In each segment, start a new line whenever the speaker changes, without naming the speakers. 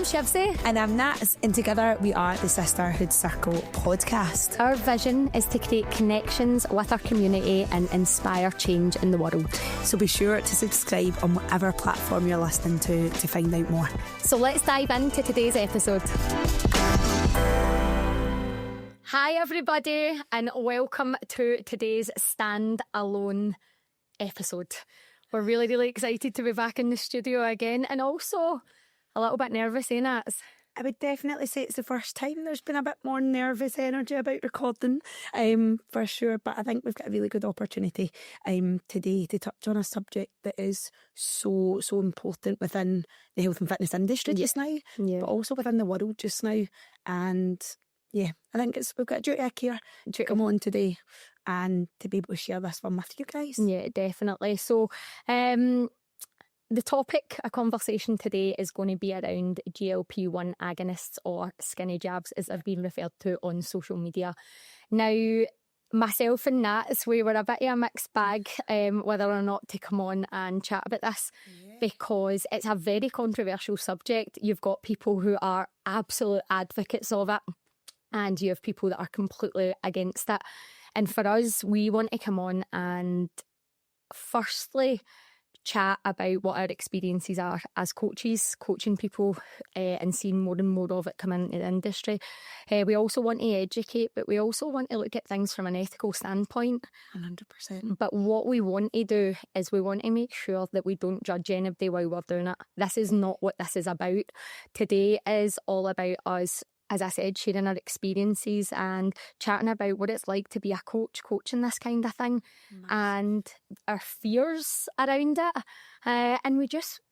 I'm Shivs
and I'm Nats, and together we are the Sisterhood Circle podcast.
Our vision is to create connections with our community and inspire change in the world.
So be sure to subscribe on whatever platform you're listening to find out more.
So let's dive into today's episode. Hi everybody, and welcome to today's stand-alone episode. We're really excited to be back in the studio again, and also a little bit nervous, ain't it?
I would definitely say it's the first time there's been a bit more nervous energy about recording, for sure. But I think we've got a really good opportunity today to touch on a subject that is so important within the health and fitness industry just now, but also within the world just now. And yeah, I think we've got a duty of care to come on today and to be able to share this one with you guys.
Yeah, definitely. So, the topic of conversation today is going to be around GLP-1 agonists, or skinny jabs as they've been referred to on social media. Now, myself and Nats, we were a bit of a mixed bag whether or not to come on and chat about this, because it's a very controversial subject. You've got people who are absolute advocates of it, and you have people that are completely against it. And for us, we want to come on and firstly chat about what our experiences are as coaches, coaching people and seeing more and more of it come into the industry. We also want to educate, but we also want to look at things from an ethical standpoint.
100%.
But what we want to do is we want to make sure that we don't judge anybody while we're doing it. This is not what this is about. Today is all about us, as I said, sharing our experiences and chatting about what it's like to be a coach, coaching this kind of thing, and our fears around it. And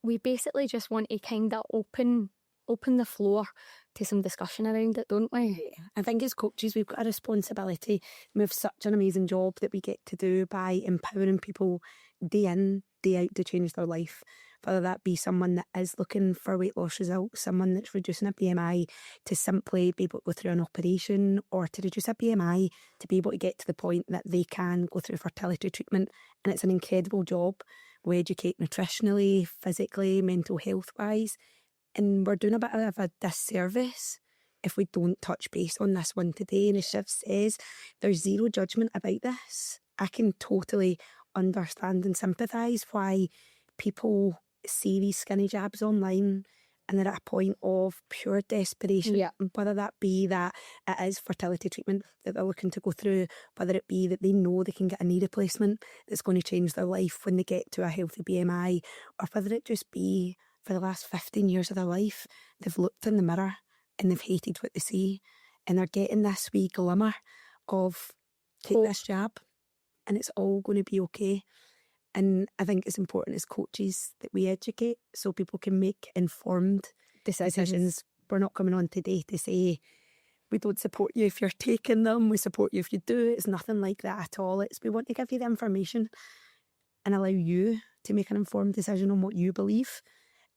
we basically just want to kind of open the floor to some discussion around it, don't we?
Yeah. I think as coaches, we've got a responsibility. We have such an amazing job that we get to do by empowering people day in, day out to change their life. Whether that be someone that is looking for weight loss results, someone that's reducing a BMI to simply be able to go through an operation, or to reduce a BMI to be able to get to the point that they can go through fertility treatment. And it's an incredible job. We educate nutritionally, physically, mental health wise. And we're doing a bit of a disservice if we don't touch base on this one today. And as Shiv says, there's zero judgment about this. I can totally understand and sympathise why people see these skinny jabs online and they're at a point of pure desperation.
Yeah.
Whether that be that it is fertility treatment that they're looking to go through, whether it be that they know they can get a knee replacement that's going to change their life when they get to a healthy BMI, or whether it just be for the last 15 years of their life, they've looked in the mirror and they've hated what they see, and they're getting this wee glimmer of take this jab and it's all going to be okay. And I think it's important as coaches that we educate so people can make informed decisions. We're not coming on today to say we don't support you if you're taking them, we support you if you do. It's nothing like that at all. It's we want to give you the information and allow you to make an informed decision on what you believe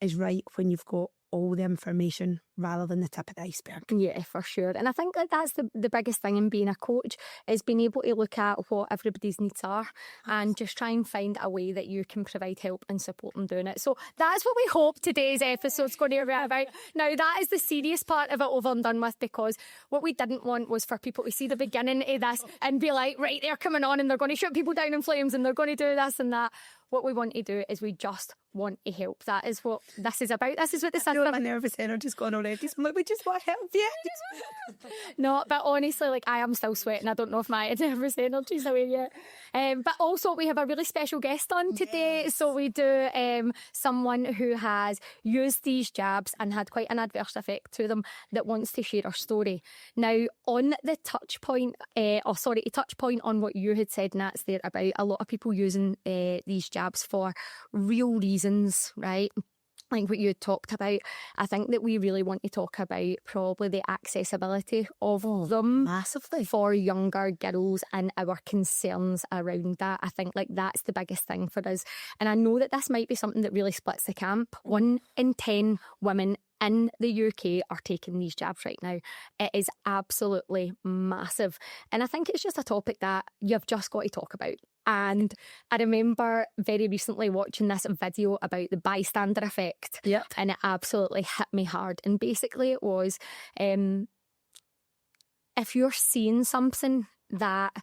is right when you've got all the information rather than the tip of the iceberg.
Yeah, for sure. And I think that that's the biggest thing in being a coach, is being able to look at what everybody's needs are and just try and find a way that you can provide help and support them doing it. So that's what we hope today's episode's going to be about. Now, that is the serious part of it over and done with, because what we didn't want was for people to see the beginning of this and be like, right, they're coming on and they're going to shoot people down in flames and they're going to do this and that. What we want to do is we just want to help. That is what this is about. This is what this is.
My nervous energy's gone already. So we just want to help you.
No, but honestly, like, I am still sweating. I don't know if my nervous energy's away yet. But also we have a really special guest on today. Yes. So we do someone who has used these jabs and had quite an adverse effect to them that wants to share her story. Now, on the touch point, to touch point on what you had said, Nats, there about a lot of people using these jabs for real reasons, right? Like what you had talked about, I think that we really want to talk about probably the accessibility of them
massively
for younger girls and our concerns around that. I think like that's the biggest thing for us. And I know that this might be something that really splits the camp. 1 in 10 women in the UK are taking these jabs right now. It is absolutely massive. And I think it's just a topic that you've just got to talk about. And I remember very recently watching this video about the bystander effect.
Yep.
And it absolutely hit me hard. And basically it was, if you're seeing something that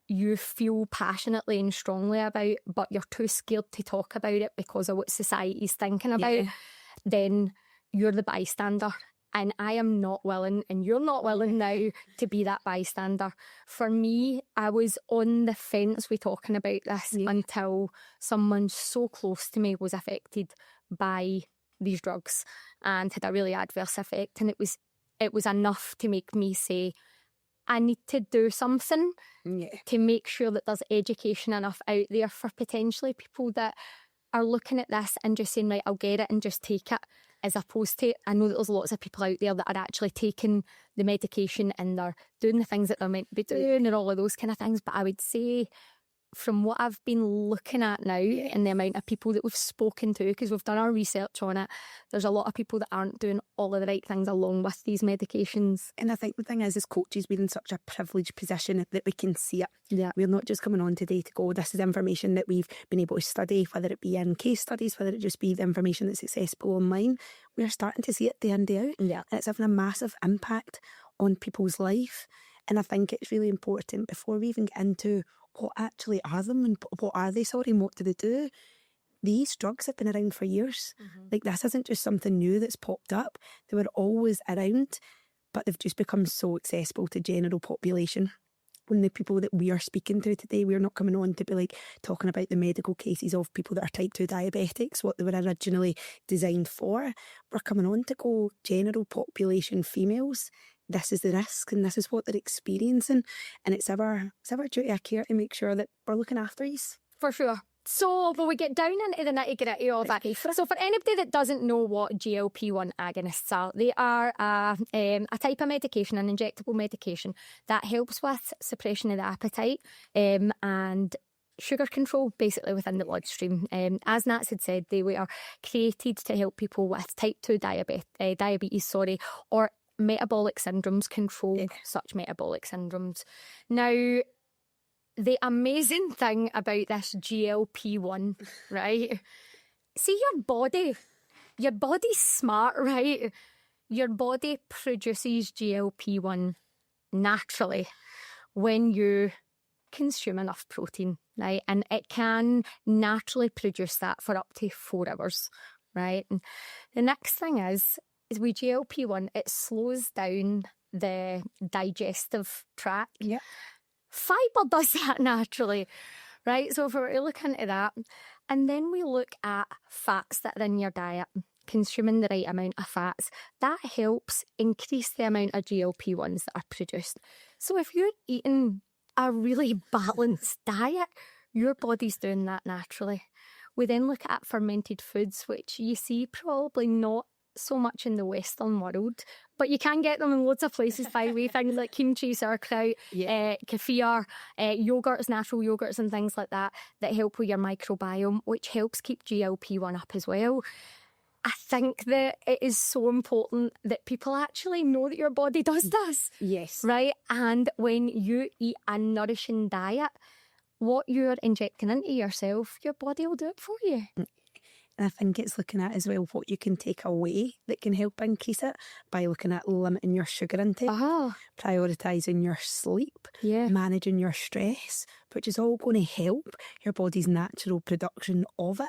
you feel passionately and strongly about, but you're too scared to talk about it because of what society's thinking about, then you're the bystander. And I am not willing, and you're not willing now, to be that bystander. For me, I was on the fence with talking about this until someone so close to me was affected by these drugs and had a really adverse effect. And it was enough to make me say, I need to do something to make sure that there's education enough out there for potentially people that are looking at this and just saying, right, I'll get it and just take it, as opposed to, I know that there's lots of people out there that are actually taking the medication and they're doing the things that they're meant to be doing and all of those kind of things. But I would say, from what I've been looking at now and the amount of people that we've spoken to, because we've done our research on it, there's a lot of people that aren't doing all of the right things along with these medications.
And I think the thing is, as coaches, we're in such a privileged position that we can see it. Yeah. We're not just coming on today to go, this is information that we've been able to study, whether it be in case studies, whether it just be the information that's accessible online. We're starting to see it day in, day out. Yeah. And it's having a massive impact on people's life. And I think it's really important, before we even get into what actually are them and what are they, and what do they do? These drugs have been around for years. Like, this isn't just something new that's popped up. They were always around, but they've just become so accessible to general population. When the people that we are speaking to today, we're not coming on to be like talking about the medical cases of people that are type 2 diabetics, what they were originally designed for. We're coming on to go general population females. This is the risk and this is what they're experiencing. And it's our duty of care to make sure that we're looking after you.
For sure. So, will we get down into the nitty-gritty of it? So, for anybody that doesn't know what GLP-1 agonists are, they are a type of medication, an injectable medication that helps with suppression of the appetite and sugar control, basically, within the bloodstream. As Nats had said, they were created to help people with type 2 diabetes, or metabolic syndromes, control such metabolic syndromes. Now, the amazing thing about this GLP-1, right? See, your body's smart, right? Your body produces GLP-1 naturally when you consume enough protein, right? And it can naturally produce that for up to 4 hours, right? And the next thing is with GLP-1, it slows down the digestive tract. Yeah. Fibre does that naturally, right? So if we were to look into that, and then we look at fats that are in your diet, consuming the right amount of fats, that helps increase the amount of GLP-1s that are produced. So if you're eating a really balanced diet, your body's doing that naturally. We then look at fermented foods, which you see probably not so much in the Western world, but you can get them in loads of places, by the way. Things like kimchi, sauerkraut, kefir, yogurts, natural yogurts and things like that help with your microbiome, which helps keep GLP-1 up as well. I think that it is so important that people actually know that your body does this. Yes. Right? And when you eat a nourishing diet, what you're injecting into yourself, your body will do it for you.
And I think it's looking at as well what you can take away that can help increase it, by looking at limiting your sugar intake, prioritising your sleep, managing your stress, which is all going to help your body's natural production of it.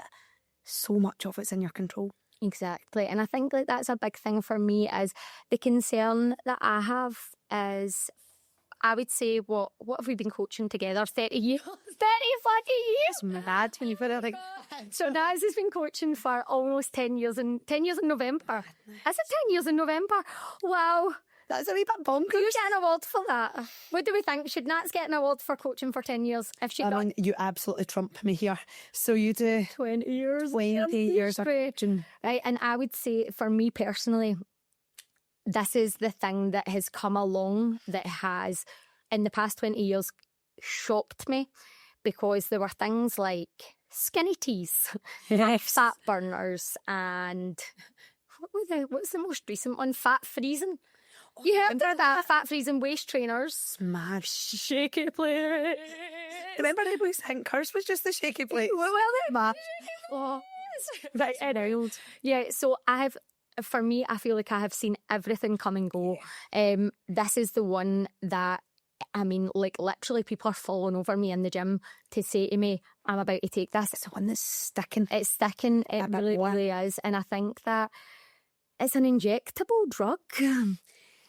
So much of it's in your control.
Exactly. And I think that's a big thing for me, is the concern that I have is, I would say, what have we been coaching together? 30 years? 30 fucking years!
It's mad when you put it like...
So Naz has been coaching for almost 10 years, and 10 years in November. Is it 10 years in November? Wow.
That's a wee bit bonkers.
You get an award for that. What do we think? Should Nats get an award for coaching for 10 years? If she got...
You absolutely trump me here. So you do...
20 years.
20 years of coaching.
Right, and I would say, for me personally, this is the thing that has come along that has, in the past 20 years, shocked me, because there were things like skinny teas, fat burners, and what's the most recent one? Fat freezing. You heard of that? Fat freezing waist trainers.
Smash.
Shaky plate.
Remember I always think hers was just the shaky plate.
Oh. Right, yeah, so for me, I feel like I have seen everything come and go. This is the one that, I mean, like literally people are falling over me in the gym to say to me, I'm about to take this.
It's the one that's sticking.
It's sticking, it really is. And I think that it's an injectable drug.
And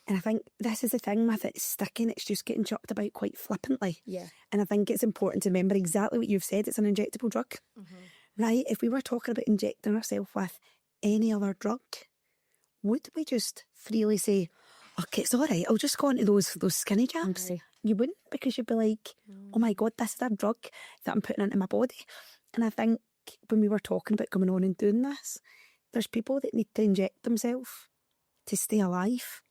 I think this is the thing with it sticking, it's just getting chucked about quite flippantly.
Yeah.
And I think it's important to remember exactly what you've said, it's an injectable drug. Right? If we were talking about injecting ourselves with any other drug, would we just freely say, okay, it's all right, I'll just go into those skinny jabs? You wouldn't, because you'd be like, oh my God, this is a drug that I'm putting into my body. And I think when we were talking about coming on and doing this, there's people that need to inject themselves to stay alive,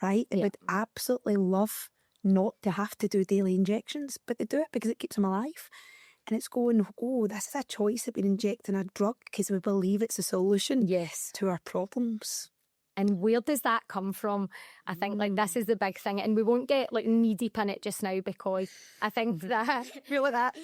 right? They would absolutely love not to have to do daily injections, but they do it because it keeps them alive. And it's going, oh, this is a choice that we're injecting a drug because we believe it's a solution to our problems.
And where does that come from? I think like this is the big thing, and we won't get like knee deep in it just now because I think that
really that.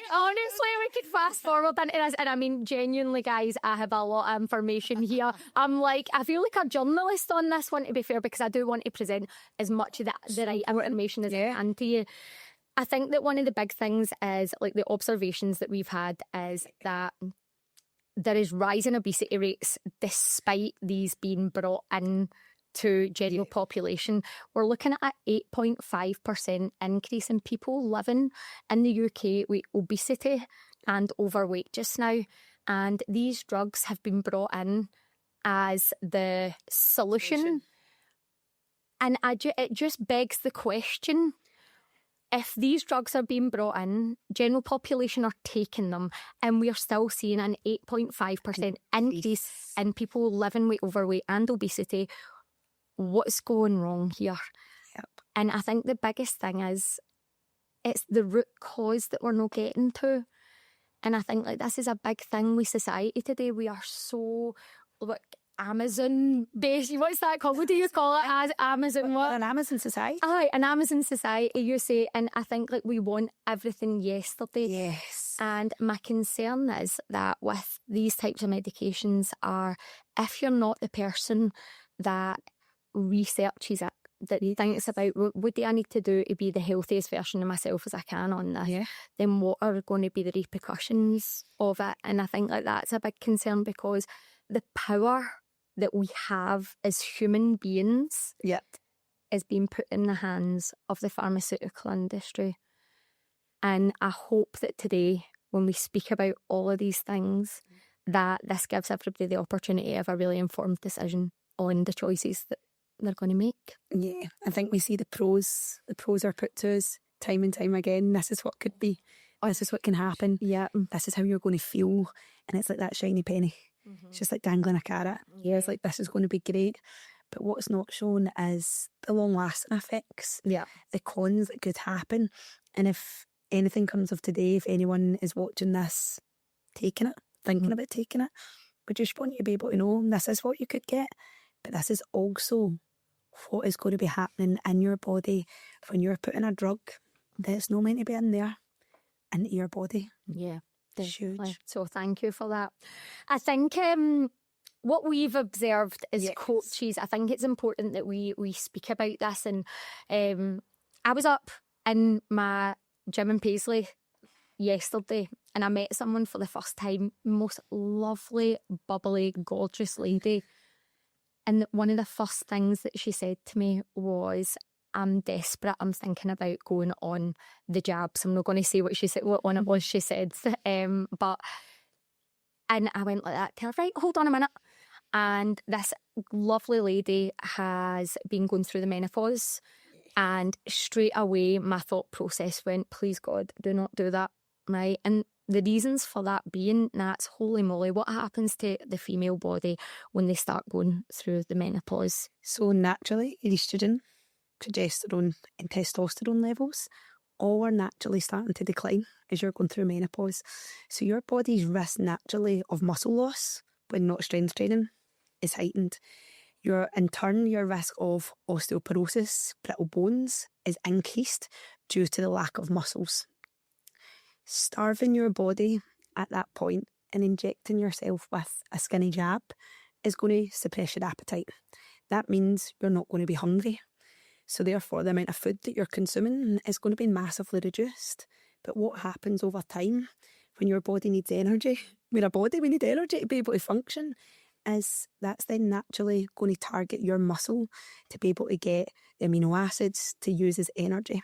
Honestly, we could fast forward into this, and I mean genuinely, guys, I have a lot of information here. I feel like a journalist on this one, to be fair, because I do want to present as much of the right information as I can to you. I think that one of the big things is like the observations that we've had is that there is rising obesity rates despite these being brought in to general population. We're looking at an 8.5% increase in people living in the UK with obesity and overweight just now. And these drugs have been brought in as the solution. And it just begs the question, if these drugs are being brought in, general population are taking them, and we are still seeing an 8.5% increase in people living with overweight and obesity, what's going wrong here? And I think the biggest thing is it's the root cause that we're not getting to. And I think like this is a big thing with society today. We are so Amazon based. What's that called? What do you call it? As Amazon what?
An Amazon society.
Aye, an Amazon society, you say. And I think like we want everything yesterday.
Yes.
And my concern is that with these types of medications are, if you're not the person that researches it, that thinks about what do I need to do to be the healthiest version of myself as I can on this, then what are going to be the repercussions of it? And I think like that's a big concern, because the power that we have as human beings is being put in the hands of the pharmaceutical industry. And I hope that today, when we speak about all of these things, that this gives everybody the opportunity of a really informed decision on the choices that they're going to make.
Yeah, I think we see the pros. The pros are put to us time and time again. This is what could be. This is what can happen.
Yeah.
This is how you're going to feel. And it's like that shiny penny. It's just like dangling a carrot. Yeah, it's like, this is going to be great. But what's not shown is the long-lasting effects.
Yeah.
The cons that could happen. And if anything comes of today, if anyone is watching this, taking it, thinking about taking it, we just want you to be able to know this is what you could get. But this is also what is going to be happening in your body when you're putting a drug that's not meant to be in there into your body.
Yeah. Definitely.
Huge.
So thank you for that. I think what we've observed as coaches, I think it's important that we speak about this. And I was up in my gym in Paisley yesterday and I met someone for the first time, most lovely, bubbly, gorgeous lady. And one of the first things that she said to me was, I'm desperate. I'm thinking about going on the jabs. I'm not going to say what one it was she said. And I went like that to her, right, hold on a minute. And this lovely lady has been going through the menopause. And straight away, my thought process went, please God, do not do that, right? And the reasons for that being, that's holy moly, what happens to the female body when they start going through the menopause?
So naturally, estrogen, progesterone and testosterone levels all are naturally starting to decline as you're going through menopause. So your body's risk naturally of muscle loss when not strength training is heightened. in turn, your risk of osteoporosis, brittle bones, is increased due to the lack of muscles. Starving your body at that point and injecting yourself with a skinny jab is going to suppress your appetite. That means you're not going to be hungry. So therefore, the amount of food that you're consuming is going to be massively reduced. But what happens over time when your body needs energy, we're a body, we need energy to be able to function, is that's then naturally going to target your muscle to be able to get the amino acids to use as energy.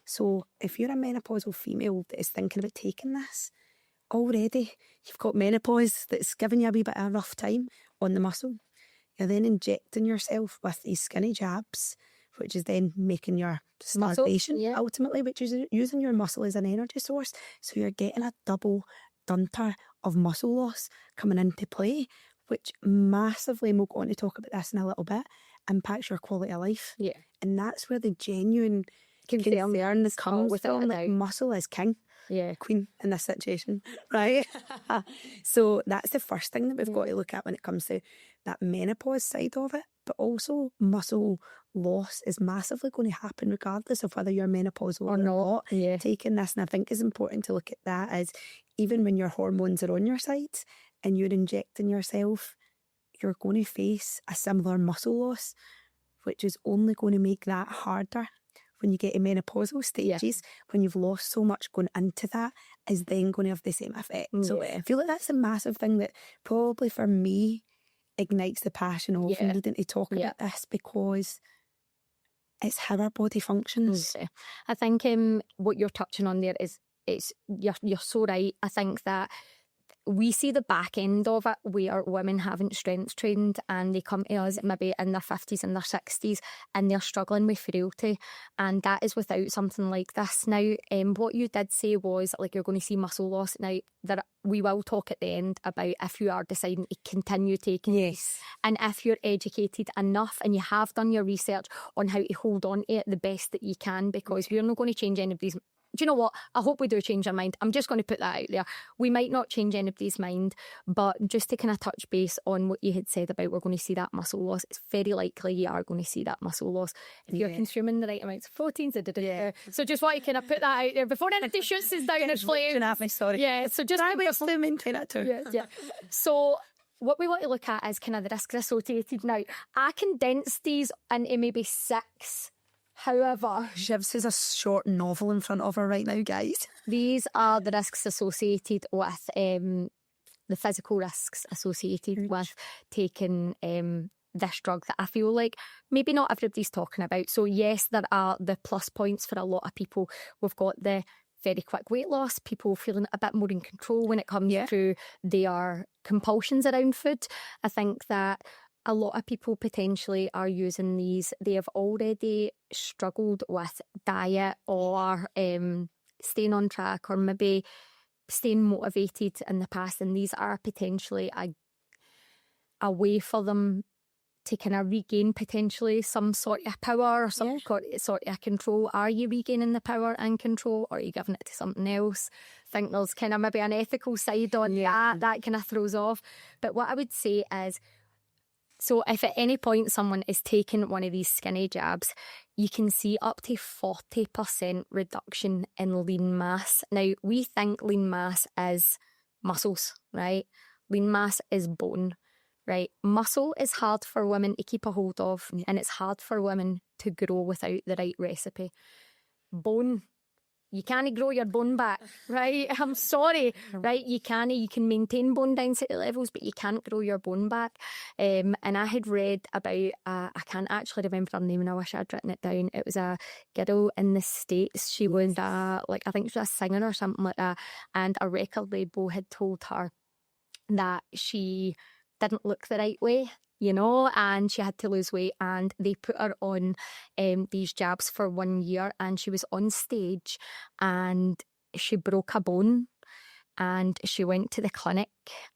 So if you're a menopausal female that is thinking about taking this, already you've got menopause that's giving you a wee bit of a rough time on the muscle. You're then injecting yourself with these skinny jabs, which is then making your starvation ultimately, which is using your muscle as an energy source. So you're getting a double dunter of muscle loss coming into play, which massively, and we'll go on to talk about this in a little bit, impacts your quality of life.
Yeah.
And that's where the genuine concern comes from. Like, muscle is king.
Yeah.
Queen in this situation, right? So that's the first thing that we've got to look at when it comes to that menopause side of it. But also muscle loss is massively going to happen regardless of whether you're menopausal or not.
Yeah.
Taking this, and I think it's important to look at that as even when your hormones are on your side and you're injecting yourself, you're going to face a similar muscle loss, which is only going to make that harder. When you get to menopausal stages, when you've lost so much going into that, is then going to have the same effect. So I feel like that's a massive thing that probably for me ignites the passion of needing to talk about this, because it's how our body functions.
I think what you're touching on there is you're so right. I think that we see the back end of it where women haven't strength trained and they come to us maybe in their 50s and their 60s and they're struggling with frailty, and that is without something like this. Now, what you did say was like you're going to see muscle loss. Now, we will talk at the end about if you are deciding to continue taking this, and if you're educated enough and you have done your research on how to hold on to it the best that you can, because we're not going to change anybody's. Do you know what? I hope we do change our mind. I'm just going to put that out there. We might not change anybody's mind, but just to kind of touch base on what you had said about we're going to see that muscle loss, it's very likely you are going to see that muscle loss if you're consuming the right amounts of proteins. So just want to kind of put that out there before anybody shoots us down in flames.
Sorry.
Yeah, so just
I wish to maintain it too.
Yeah. So what we want to look at is kind of the risks associated. Now, I condensed these into maybe 6. However,
Shivs has a short novel in front of her right now, guys.
These are the risks associated with the physical risks associated with taking this drug that I feel like maybe not everybody's talking about. So yes, there are the plus points for a lot of people. We've got the very quick weight loss, people feeling a bit more in control when it comes to their compulsions around food. I think that a lot of people potentially are using these. They have already struggled with diet or staying on track or maybe staying motivated in the past, and these are potentially a way for them to kind of regain potentially some sort of power or some sort of control. Are you regaining the power and control, or are you giving it to something else? I think there's kind of maybe an ethical side on that kind of throws off. But what I would say is, so if at any point someone is taking one of these skinny jabs, you can see up to 40% reduction in lean mass. Now, we think lean mass is muscles, right? Lean mass is bone, right? Muscle is hard for women to keep a hold of, and it's hard for women to grow without the right recipe. Bone, you can't grow your bone back, right? I'm sorry, right? You can maintain bone density levels, but you can't grow your bone back. And I had read about, I can't actually remember her name and I wish I'd written it down. It was a girl in the States. She was I think she was a singer or something like that. And a record label had told her that she didn't look the right way, you know, and she had to lose weight, and they put her on these jabs for 1 year, and she was on stage and she broke a bone, and she went to the clinic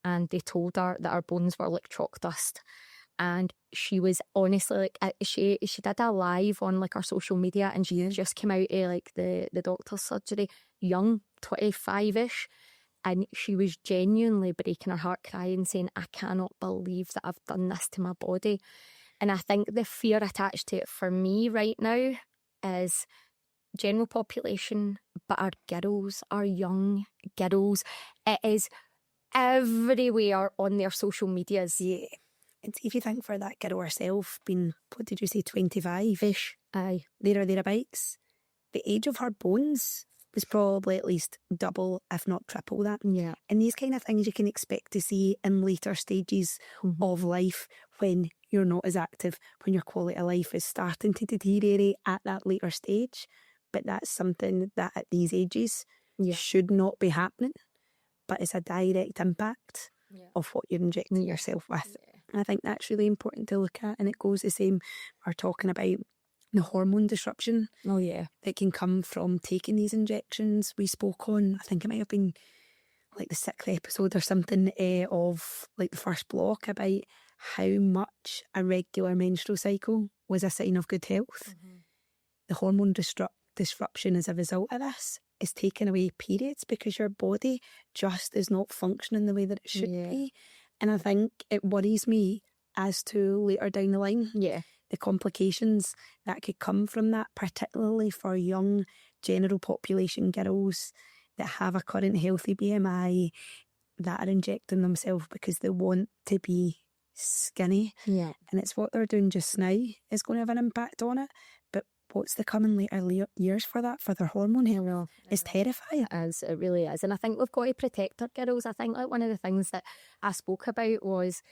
and they told her that her bones were like chalk dust. And she was honestly like, she did a live on like her social media, and she just came out of like the doctor's surgery, young, 25-ish. And she was genuinely breaking her heart, crying, saying, I cannot believe that I've done this to my body. And I think the fear attached to it for me right now is general population, but our girls, our young girls, it is everywhere on their social medias.
Yeah. And if you think for that girl herself being, what did you say, 25-ish?
Aye.
There or thereabouts. The age of her bones was probably at least double, if not triple that.
Yeah.
And these kind of things you can expect to see in later stages of life when you're not as active, when your quality of life is starting to deteriorate at that later stage. But that's something that at these ages should not be happening. But it's a direct impact of what you're injecting yourself with.
Yeah.
And I think that's really important to look at. And it goes the same, we're talking about the hormone disruption that can come from taking these injections. We spoke on, I think it might have been like the 6th episode or something of like the first block about how much a regular menstrual cycle was a sign of good health. The hormone disruption as a result of this is taking away periods because your body just is not functioning the way that it should be. And I think it worries me as to later down the line, the complications that could come from that, particularly for young general population girls that have a current healthy BMI, that are injecting themselves because they want to be skinny.
Yeah.
And it's what they're doing just now is going to have an impact on it. But what's the coming later years for that, for their hormone health, is terrifying.
It really is. And I think we've got to protect our girls. I think like one of the things that I spoke about was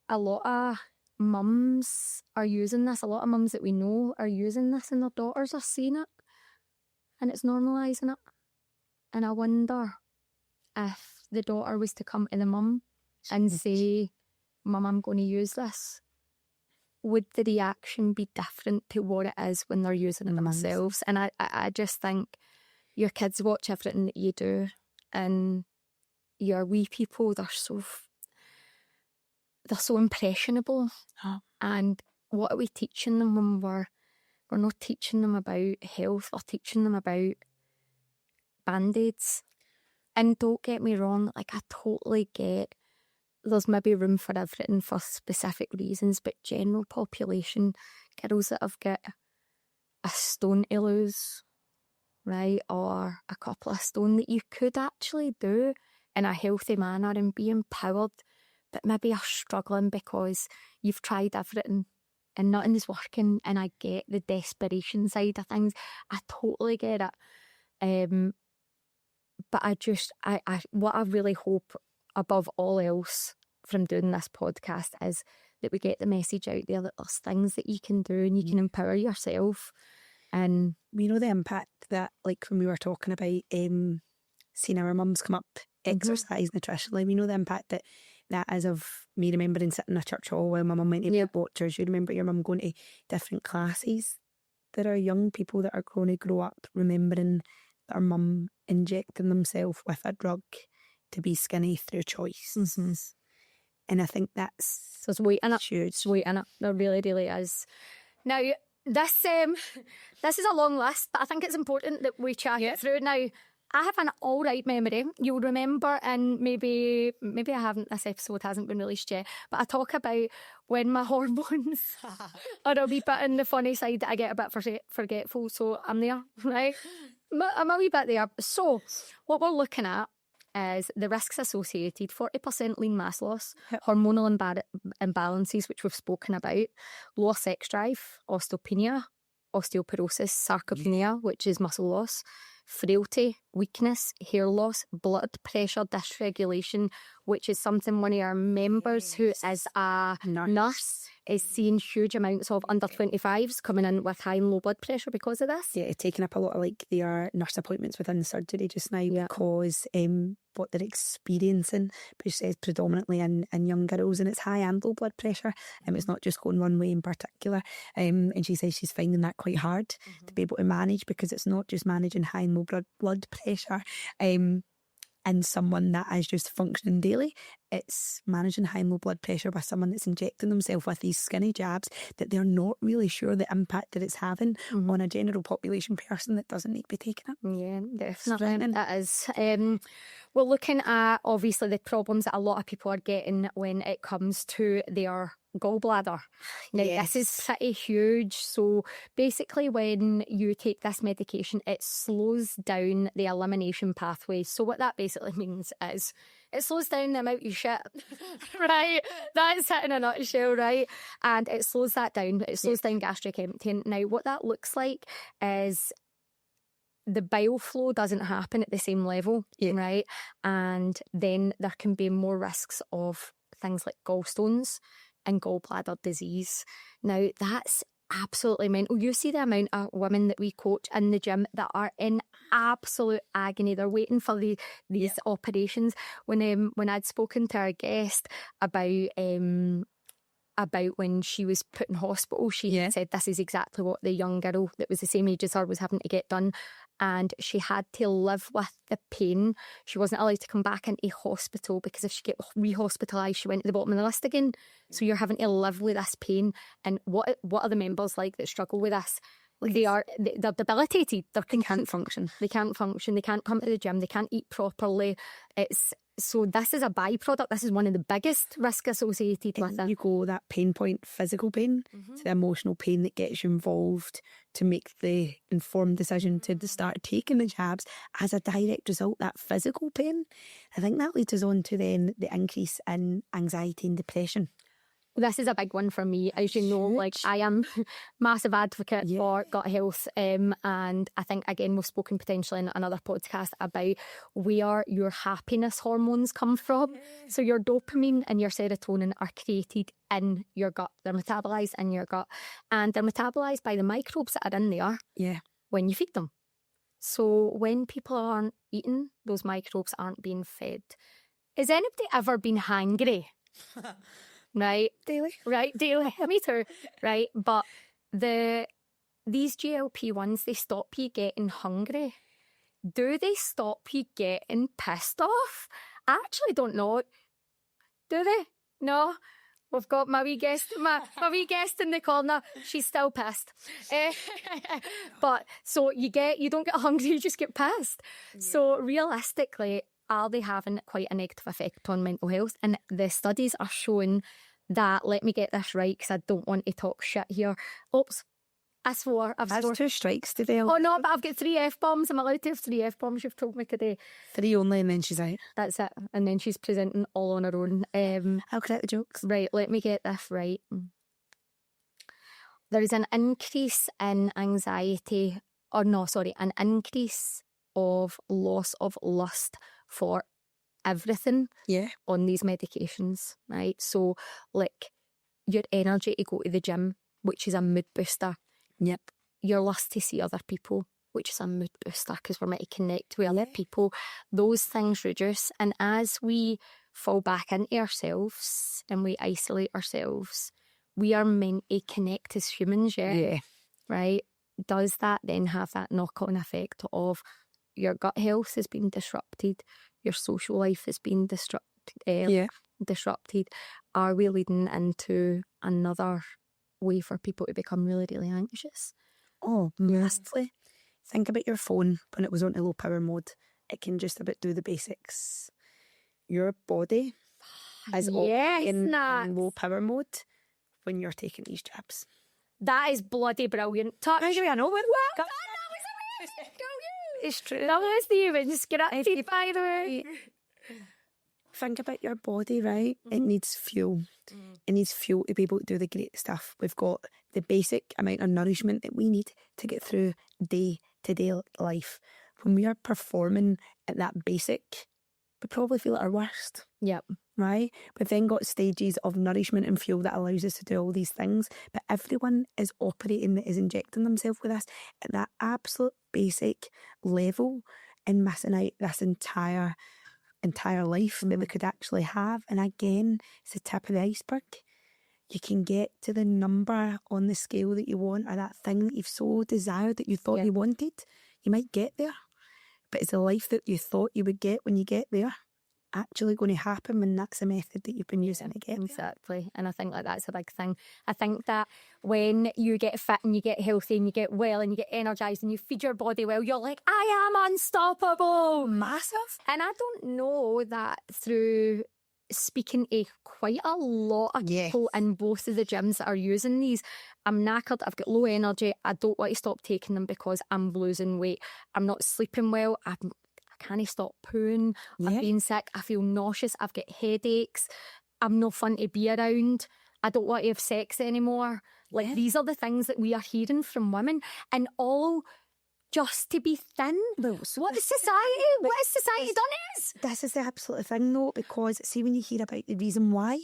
a lot of mums are using this. A lot of mums that we know are using this and their daughters are seeing it. And it's normalising it. And I wonder if the daughter was to come to the mum and say, Mum, I'm going to use this, would the reaction be different to what it is when they're using it themselves? And I just think your kids watch everything that you do, and your wee people, they're so impressionable. And what are we teaching them when we're not teaching them about health? We're teaching them about band-aids. And don't get me wrong, like I totally get there's maybe room for everything for specific reasons, but general population, girls that have got a stone to lose, right, or a couple of stone that you could actually do in a healthy manner and be empowered, but maybe are struggling because you've tried everything and nothing is working. And I get the desperation side of things. I totally get it. But what I really hope above all else from doing this podcast is that we get the message out there that there's things that you can do and you can empower yourself. And
we know the impact that, like when we were talking about seeing our mums come up, exercise nutritionally, we know the impact that is of me remembering sitting in a church hall while my mum went to watchers. You remember your mum going to different classes. There are young people that are going to grow up remembering their mum injecting themselves with a drug to be skinny through choice. And I think that's
so sweet in it.
Huge.
Sweet in it. There really, really is. Now, this is a long list, but I think it's important that we chat it through. Now, I have an all right memory. You'll remember, and maybe I haven't. This episode hasn't been released yet, but I talk about when my hormones are a wee bit in the funny side that I get a bit forgetful. So I'm there, right? I'm a wee bit there. So what we're looking at is the risks associated: 40% lean mass loss, hormonal imbalances, which we've spoken about, lower sex drive, osteopenia, osteoporosis, sarcopenia, which is muscle loss, frailty, weakness, hair loss, blood pressure dysregulation, which is something one of our members who is a nurse is seeing huge amounts of under 25s coming in with high and low blood pressure because of this.
Yeah, taking up a lot of like their nurse appointments within surgery just now because what they're experiencing, but she says predominantly in young girls, and it's high and low blood pressure. It's not just going one way in particular. And she says she's finding that quite hard to be able to manage, because it's not just managing high and low blood pressure. And someone that is just functioning daily. it's managing high and low blood pressure by someone that's injecting themselves with these skinny jabs that they're not really sure the impact that it's having on a general population person that doesn't need to be taking it.
Yeah, definitely. It is. We're looking at, obviously, the problems that a lot of people are getting when it comes to their gallbladder. Now, this is pretty huge. So basically, when you take this medication, it slows down the elimination pathway. So what that basically means is it slows down the amount you shit, right? That's it in a nutshell, right? And it slows that down. It slows down gastric emptying. Now, what that looks like is the bile flow doesn't happen at the same level, right? And then there can be more risks of things like gallstones and gallbladder disease. Now, that's absolutely mental. You see the amount of women that we coach in the gym that are in absolute agony. They're waiting for these operations. When I'd spoken to our guest about when she was put in hospital, she said this is exactly what the young girl that was the same age as her was having to get done. And she had to live with the pain. She wasn't allowed to come back into hospital because if she get re-hospitalised, she went to the bottom of the list again. So you're having to live with this pain. And what are the members like that struggle with this? Like they're debilitated. They can't function. They can't function. They can't come to the gym. They can't eat properly. So this is a byproduct. This is one of the biggest risks associated with it.
You go that pain point, physical pain, to the emotional pain that gets you involved to make the informed decision to start taking the jabs as a direct result, that physical pain. I think that leads us on to then the increase in anxiety and depression.
This is a big one for me. As you know, like I am massive advocate for gut health. And I think, again, we've spoken potentially in another podcast about where your happiness hormones come from. So your dopamine and your serotonin are created in your gut. They're metabolised in your gut. And they're metabolised by the microbes that are in there when you feed them. So when people aren't eating, those microbes aren't being fed. Has anybody ever been hangry? Right?
Daily.
Right, daily. Me too. Right? But these GLP-1s, they stop you getting hungry. Do they stop you getting pissed off? I actually don't know. Do they? No? We've got my wee guest in the corner. She's still pissed. But so you don't get hungry, you just get pissed. Yeah. So realistically, are they having quite a negative effect on mental health? And the studies are showing that, let me get this right because I don't want to talk shit here. Oops, I swore.
That's 2 strikes today.
Oh no, but I've got 3 F-bombs. I'm allowed to have 3 F-bombs, you've told me today.
3 only and then she's out.
That's it. And then she's presenting all on her own.
I'll crack the jokes.
Right, let me get this right. There is an increase in anxiety, an increase of loss of lust for everything on these medications, right? So like your energy to go to the gym, which is a mood booster.
Yep.
Your lust to see other people, which is a mood booster because we're meant to connect with other people. Those things reduce. And as we fall back into ourselves and we isolate ourselves, we are meant to connect as humans, right? Does that then have that knock-on effect of your gut health has been disrupted, your social life has been disrupted? Are we leading into another way for people to become really, really anxious?
Oh, massively. Think about your phone when it was on low power mode. It can just about do the basics. Your body is in low power mode when you're taking these jabs.
That is bloody brilliant. Touch.
I know what?
That was amazing. Go you.
It's true.
That was the even scripted, by the way.
Think about your body, right? It needs fuel. It needs fuel to be able to do the great stuff. We've got the basic amount of nourishment that we need to get through day-to-day life. When we are performing at that basic, we probably feel at our worst.
Yep.
Right? We've then got stages of nourishment and fuel that allows us to do all these things. But everyone is operating, that is injecting themselves with us at that absolute basic level and missing out this entire life that we could actually have. And again, it's the tip of the iceberg. You can get to the number on the scale that you want, or that thing that you've so desired that you thought you wanted. You might get there, but it's the life that you thought you would get when you get there actually going to happen when that's the method that you've been using to get there.
Exactly. And I think like that's a big thing. I think that when you get fit and you get healthy and you get well and you get energized and you feed your body well, you're like, I am unstoppable.
Massive.
And I don't know that through speaking to quite a lot of people in both of the gyms that are using these, I'm knackered, I've got low energy, I don't want to stop taking them because I'm losing weight, I'm not sleeping well, I can't stop pooing, I'm being sick, I feel nauseous, I've got headaches, I'm no fun to be around, I don't want to have sex anymore. Like these are the things that we are hearing from women, and all just to be thin. What has society done is?
This is the absolute thing though, because see, when you hear about the reason why,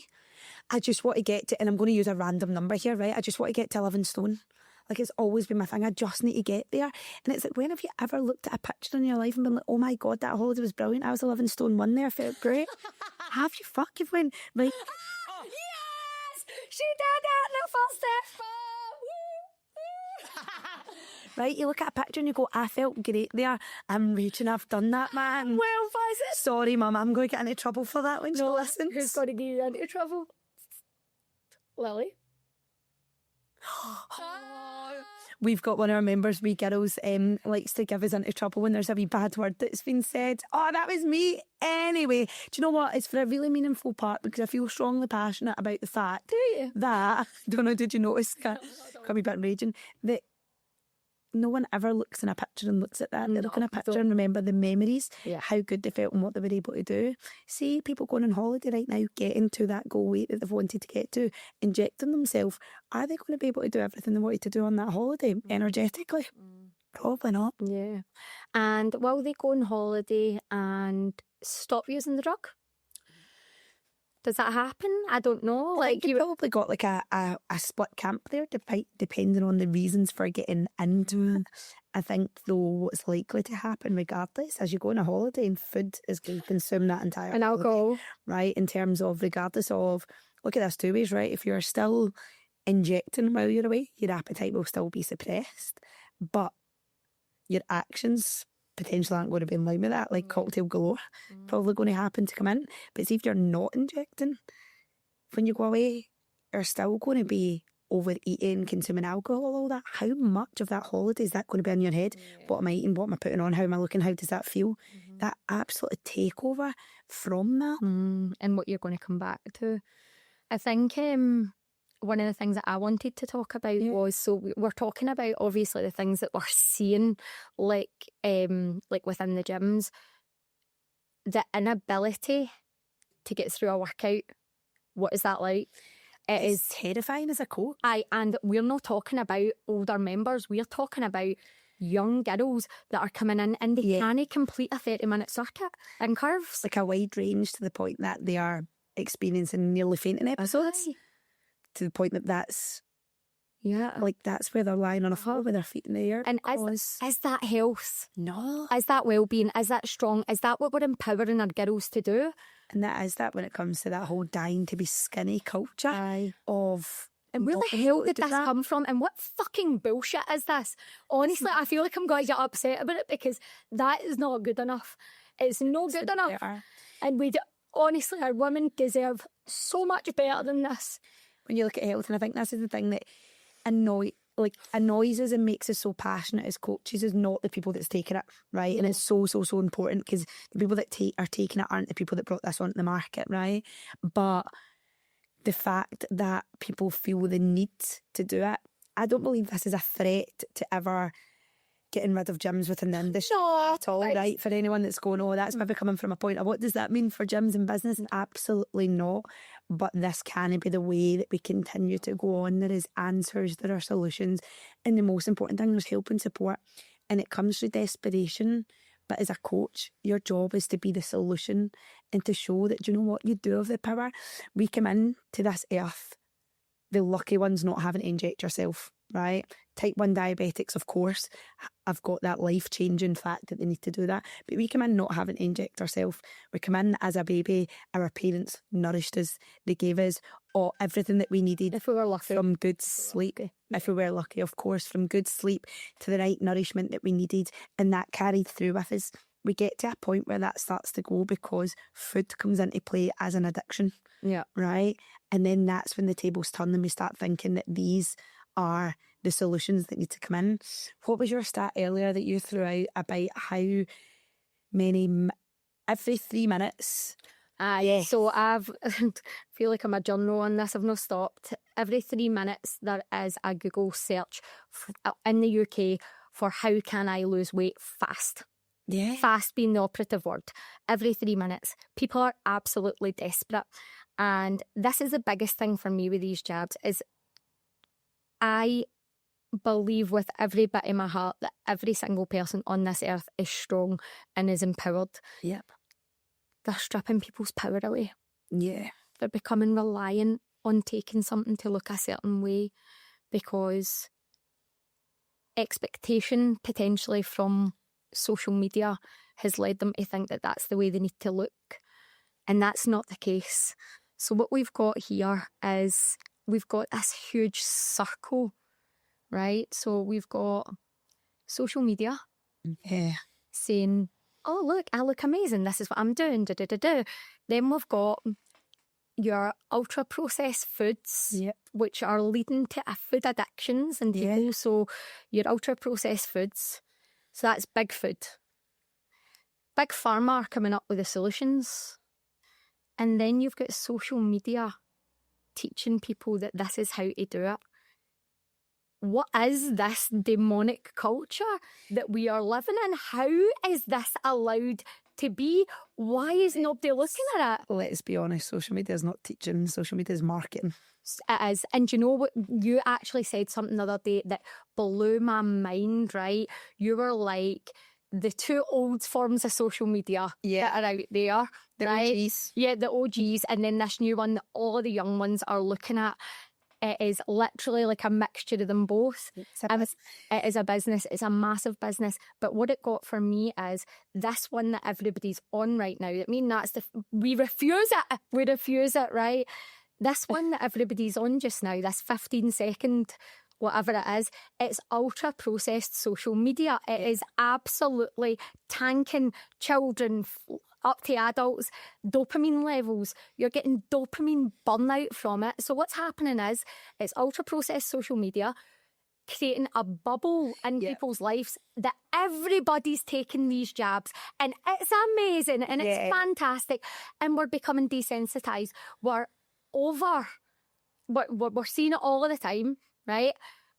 I just want to get to, and I'm going to use a random number here, right? I just want to get to 11 stone. Like, it's always been my thing. I just need to get there. And it's like, when have you ever looked at a picture in your life and been like, oh my God, that holiday was brilliant. I was 11 stone 1 there. I felt great. Have you fucking went, like...
Yes! She did it in the first episode!
Right, you look at a picture and you go, I felt great there. I'm reaching, I've done that, man.
Well, Faz,
sorry, Mum, I'm going to get into trouble for that when she listens.
Who's going to get you into trouble? Lily?
We've got one of our members, wee girls, likes to give us into trouble when there's a wee bad word that's been said. Oh, that was me. Anyway, do you know what? It's for a really meaningful part, because I feel strongly passionate about the fact that, don't know, did you notice, can be a bit raging, that no one ever looks in a picture and looks at that. They look in a picture and remember the memories, how good they felt and what they were able to do. See people going on holiday right now, getting to that goal weight that they've wanted to get to, injecting themselves. Are they going to be able to do everything they wanted to do on that holiday energetically? Probably not.
Yeah. And will they go on holiday and stop using the drug? Does that happen? I don't know.
Like, you probably got like a split camp there, depending on the reasons for getting into it. I think though what's likely to happen regardless, as you go on a holiday and food is going to consume that entire
and alcohol,
right? In terms of regardless of, look at this two ways, right? If you're still injecting while you're away, your appetite will still be suppressed, but your actions potentially aren't going to be in line with that, like cocktail galore, probably going to happen to come in. But see, if you're not injecting, when you go away, you're still going to be overeating, consuming alcohol, all that. How much of that holiday is that going to be in your head? What am I eating? What am I putting on? How am I looking? How does that feel? That absolute takeover from that.
And what you're going to come back to. I think one of the things that I wanted to talk about was, so we're talking about obviously the things that we're seeing, like within the gyms, the inability to get through a workout. What is that like?
It's terrifying as a coach.
And we're not talking about older members. We're talking about young girls that are coming in and they can't complete a 30-minute circuit in curves.
Like a wide range to the point that they are experiencing nearly fainting episodes. To the point that that's like that's where they're lying on a floor with their feet in the air.
And is that health?
No.
Is that well-being? Is that strong? Is that what we're empowering our girls to do?
And that is that when it comes to that whole dying to be skinny culture of...
And where the hell did this come from? And what fucking bullshit is this? Honestly, I feel like I'm going to get upset about it, because that is not good enough. It's not good enough. And honestly, our women deserve so much better than this.
When you look at health, and I think this is the thing that annoys us and makes us so passionate as coaches, is not the people that's taking it, right? And it's so important, because the people that are taking it aren't the people that brought this onto the market, right? But the fact that people feel the need to do it, I don't believe this is a threat to ever getting rid of gyms within the industry at all, right? For anyone that's going, oh, that's maybe coming from a point of what does that mean for gyms and business? And absolutely not. But this can be the way that we continue to go on. There is answers, there are solutions. And the most important thing is help and support. And it comes through desperation. But as a coach, your job is to be the solution and to show that, do you know what, you do have the power. We come in to this earth, the lucky ones, not having to inject yourself, right? Type 1 diabetics, of course, have got that life-changing fact that they need to do that. But we come in not having to inject ourselves. We come in as a baby, our parents nourished us, they gave us everything that we needed.
If we were lucky.
From good sleep. If we were lucky, of course, from good sleep to the right nourishment that we needed. And that carried through with us we get to a point where that starts to go because food comes into play as an addiction.
Yeah.
Right? And then that's when the tables turn and we start thinking that these are the solutions that need to come in. What was your stat earlier that you threw out about how many, every 3 minutes?
Yeah. So I've feel like I'm a journal on this. I've not stopped. Every 3 minutes there is a Google search in the UK for how can I lose weight fast.
Yeah.
Fast being the operative word. Every 3 minutes. People are absolutely desperate. And this is the biggest thing for me with these jabs is I believe with every bit of my heart that every single person on this earth is strong and is empowered.
Yep.
They're stripping people's power away.
Yeah.
They're becoming reliant on taking something to look a certain way because expectation potentially from social media has led them to think that that's the way they need to look. And that's not the case. So what we've got here is we've got this huge circle, right? So we've got social media saying, oh, look, I look amazing. This is what I'm doing. Da, da, da, da. Then we've got your ultra-processed foods, which are leading to food addictions and people. So your ultra-processed foods, so that's big food. Big pharma are coming up with the solutions. And then you've got social media teaching people that this is how to do it. What is this demonic culture that we are living in? How is this allowed to be? Why is nobody looking at it?
Let's be honest, social media is not teaching, social media is marketing.
It is. And you know what? You actually said something the other day that blew my mind, right? You were like, the two old forms of social media that are out there.
The OGs.
Yeah, the OGs. And then this new one that all of the young ones are looking at. It is literally like a mixture of them both. It is a business. It's a massive business. But what it got for me is this one that everybody's on right now. I mean, we refuse it. We refuse it, right? This one that everybody's on just now, this 15-second, whatever it is, it's ultra-processed social media. It is absolutely tanking children up to adults, dopamine levels. You're getting dopamine burnout from it. So what's happening is it's ultra-processed social media creating a bubble in people's lives that everybody's taking these jabs and it's amazing and it's fantastic and we're becoming desensitized. We're seeing it all of the time, right?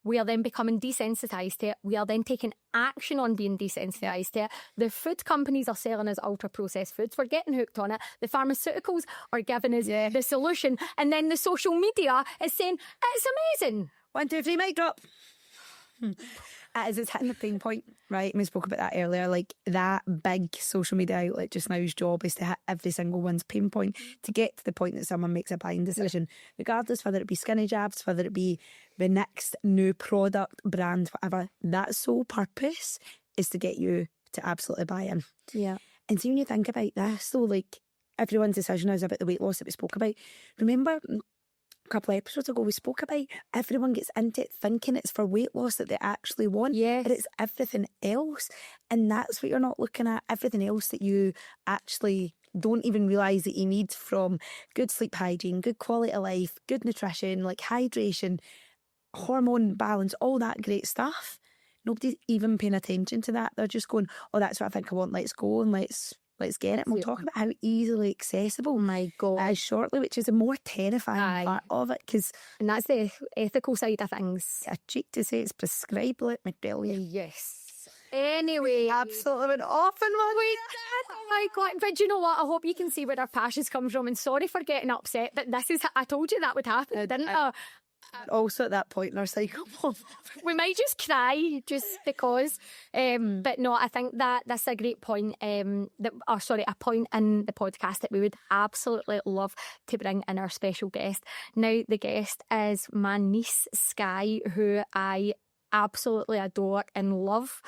We are then becoming desensitized to it. We are then taking action on being desensitized to it. The food companies are selling us ultra-processed foods. We're getting hooked on it. The pharmaceuticals are giving us the solution. And then the social media is saying, it's amazing.
1, 2, 3, mic drop. It's hitting the pain point, right? And we spoke about that earlier. Like that big social media outlet just now's job is to hit every single one's pain point to get to the point that someone makes a buying decision, regardless whether it be skinny jabs, whether it be the next new product, brand, whatever. That sole purpose is to get you to absolutely buy in.
Yeah.
And see, when you think about this, though, like everyone's decision is about the weight loss that we spoke about. Remember, a couple of episodes ago, we spoke about everyone gets into it thinking it's for weight loss that they actually want.
Yes.
But it's everything else. And that's what you're not looking at. Everything else that you actually don't even realise that you need, from good sleep hygiene, good quality of life, good nutrition, like hydration, hormone balance, all that great stuff. Nobody's even paying attention to that. They're just going, oh, that's what I think I want. Let's go and let's get it. And we'll talk about how easily accessible shortly, which is a more terrifying part of it.
And that's the ethical side of things.
A cheat to say it's prescribed, let me tell you.
Yes. Anyway.
Absolutely went off in one.
We did. Oh my God. But you know what? I hope you can see where our passions come from. And sorry for getting upset. But I told you that would happen, didn't I?
Also at that point in our cycle,
we might just cry just because. But no, I think that that's a great point. A point in the podcast that we would absolutely love to bring in our special guest. Now, the guest is my niece, Sky, who I absolutely adore and love.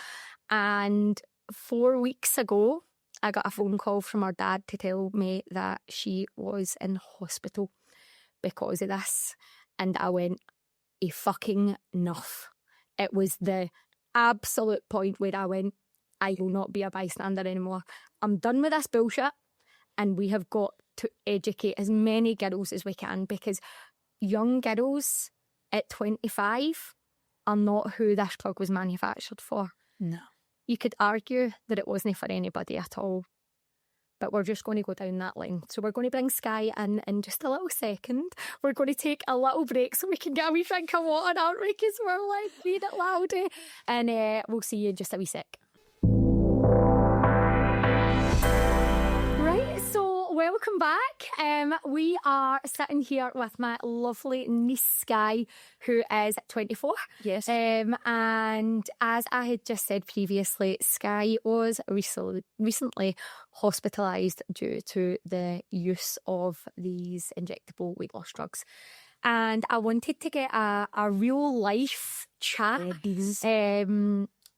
And 4 weeks ago, I got a phone call from her dad to tell me that she was in hospital because of this. And I went, fucking enough. It was the absolute point where I went, I will not be a bystander anymore. I'm done with this bullshit, and we have got to educate as many girls as we can, because young girls at 25 are not who this drug was manufactured for.
No.
You could argue that it wasn't for anybody at all, but we're just going to go down that line. So we're going to bring Sky in just a little second. We're going to take a little break so we can get a wee drink of water, aren't we? Because we're like read it loudy. And we'll see you in just a wee sec. Right, so welcome back. We are sitting here with my lovely niece Sky, who is 24.
Yes.
And as I had just said previously, Sky was recently hospitalised due to the use of these injectable weight loss drugs. And I wanted to get a real life chat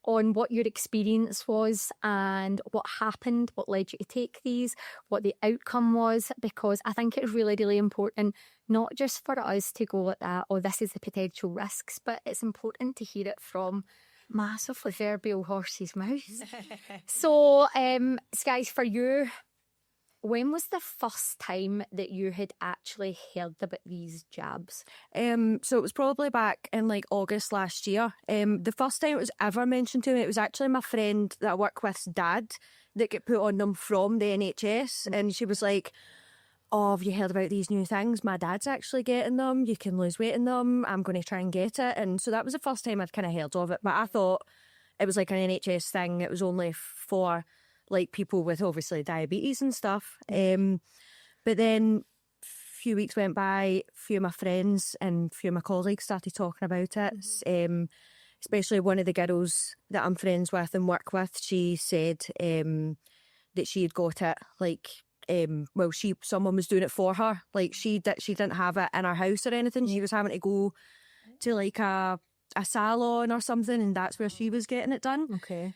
on what your experience was and what happened, what led you to take these, what the outcome was, because I think it's really, really important, not just for us to go at that, oh, this is the potential risks, but it's important to hear it from massively proverbial horse's mouth. So, Skies, for you, when was the first time that you had actually heard about these jabs?
So it was probably back in like August last year. The first time it was ever mentioned to me, it was actually my friend that I work with's dad that got put on them from the NHS. And she was like, oh, have you heard about these new things? My dad's actually getting them. You can lose weight in them. I'm going to try and get it. And so that was the first time I'd kind of heard of it. But I thought it was like an NHS thing. It was only for like people with obviously diabetes and stuff. But then a few weeks went by, a few of my friends and a few of my colleagues started talking about it. Especially one of the girls that I'm friends with and work with, she said that she had got it like, someone was doing it for her. Like she didn't have it in her house or anything. She was having to go to like a salon or something, and that's where she was getting it done.
Okay.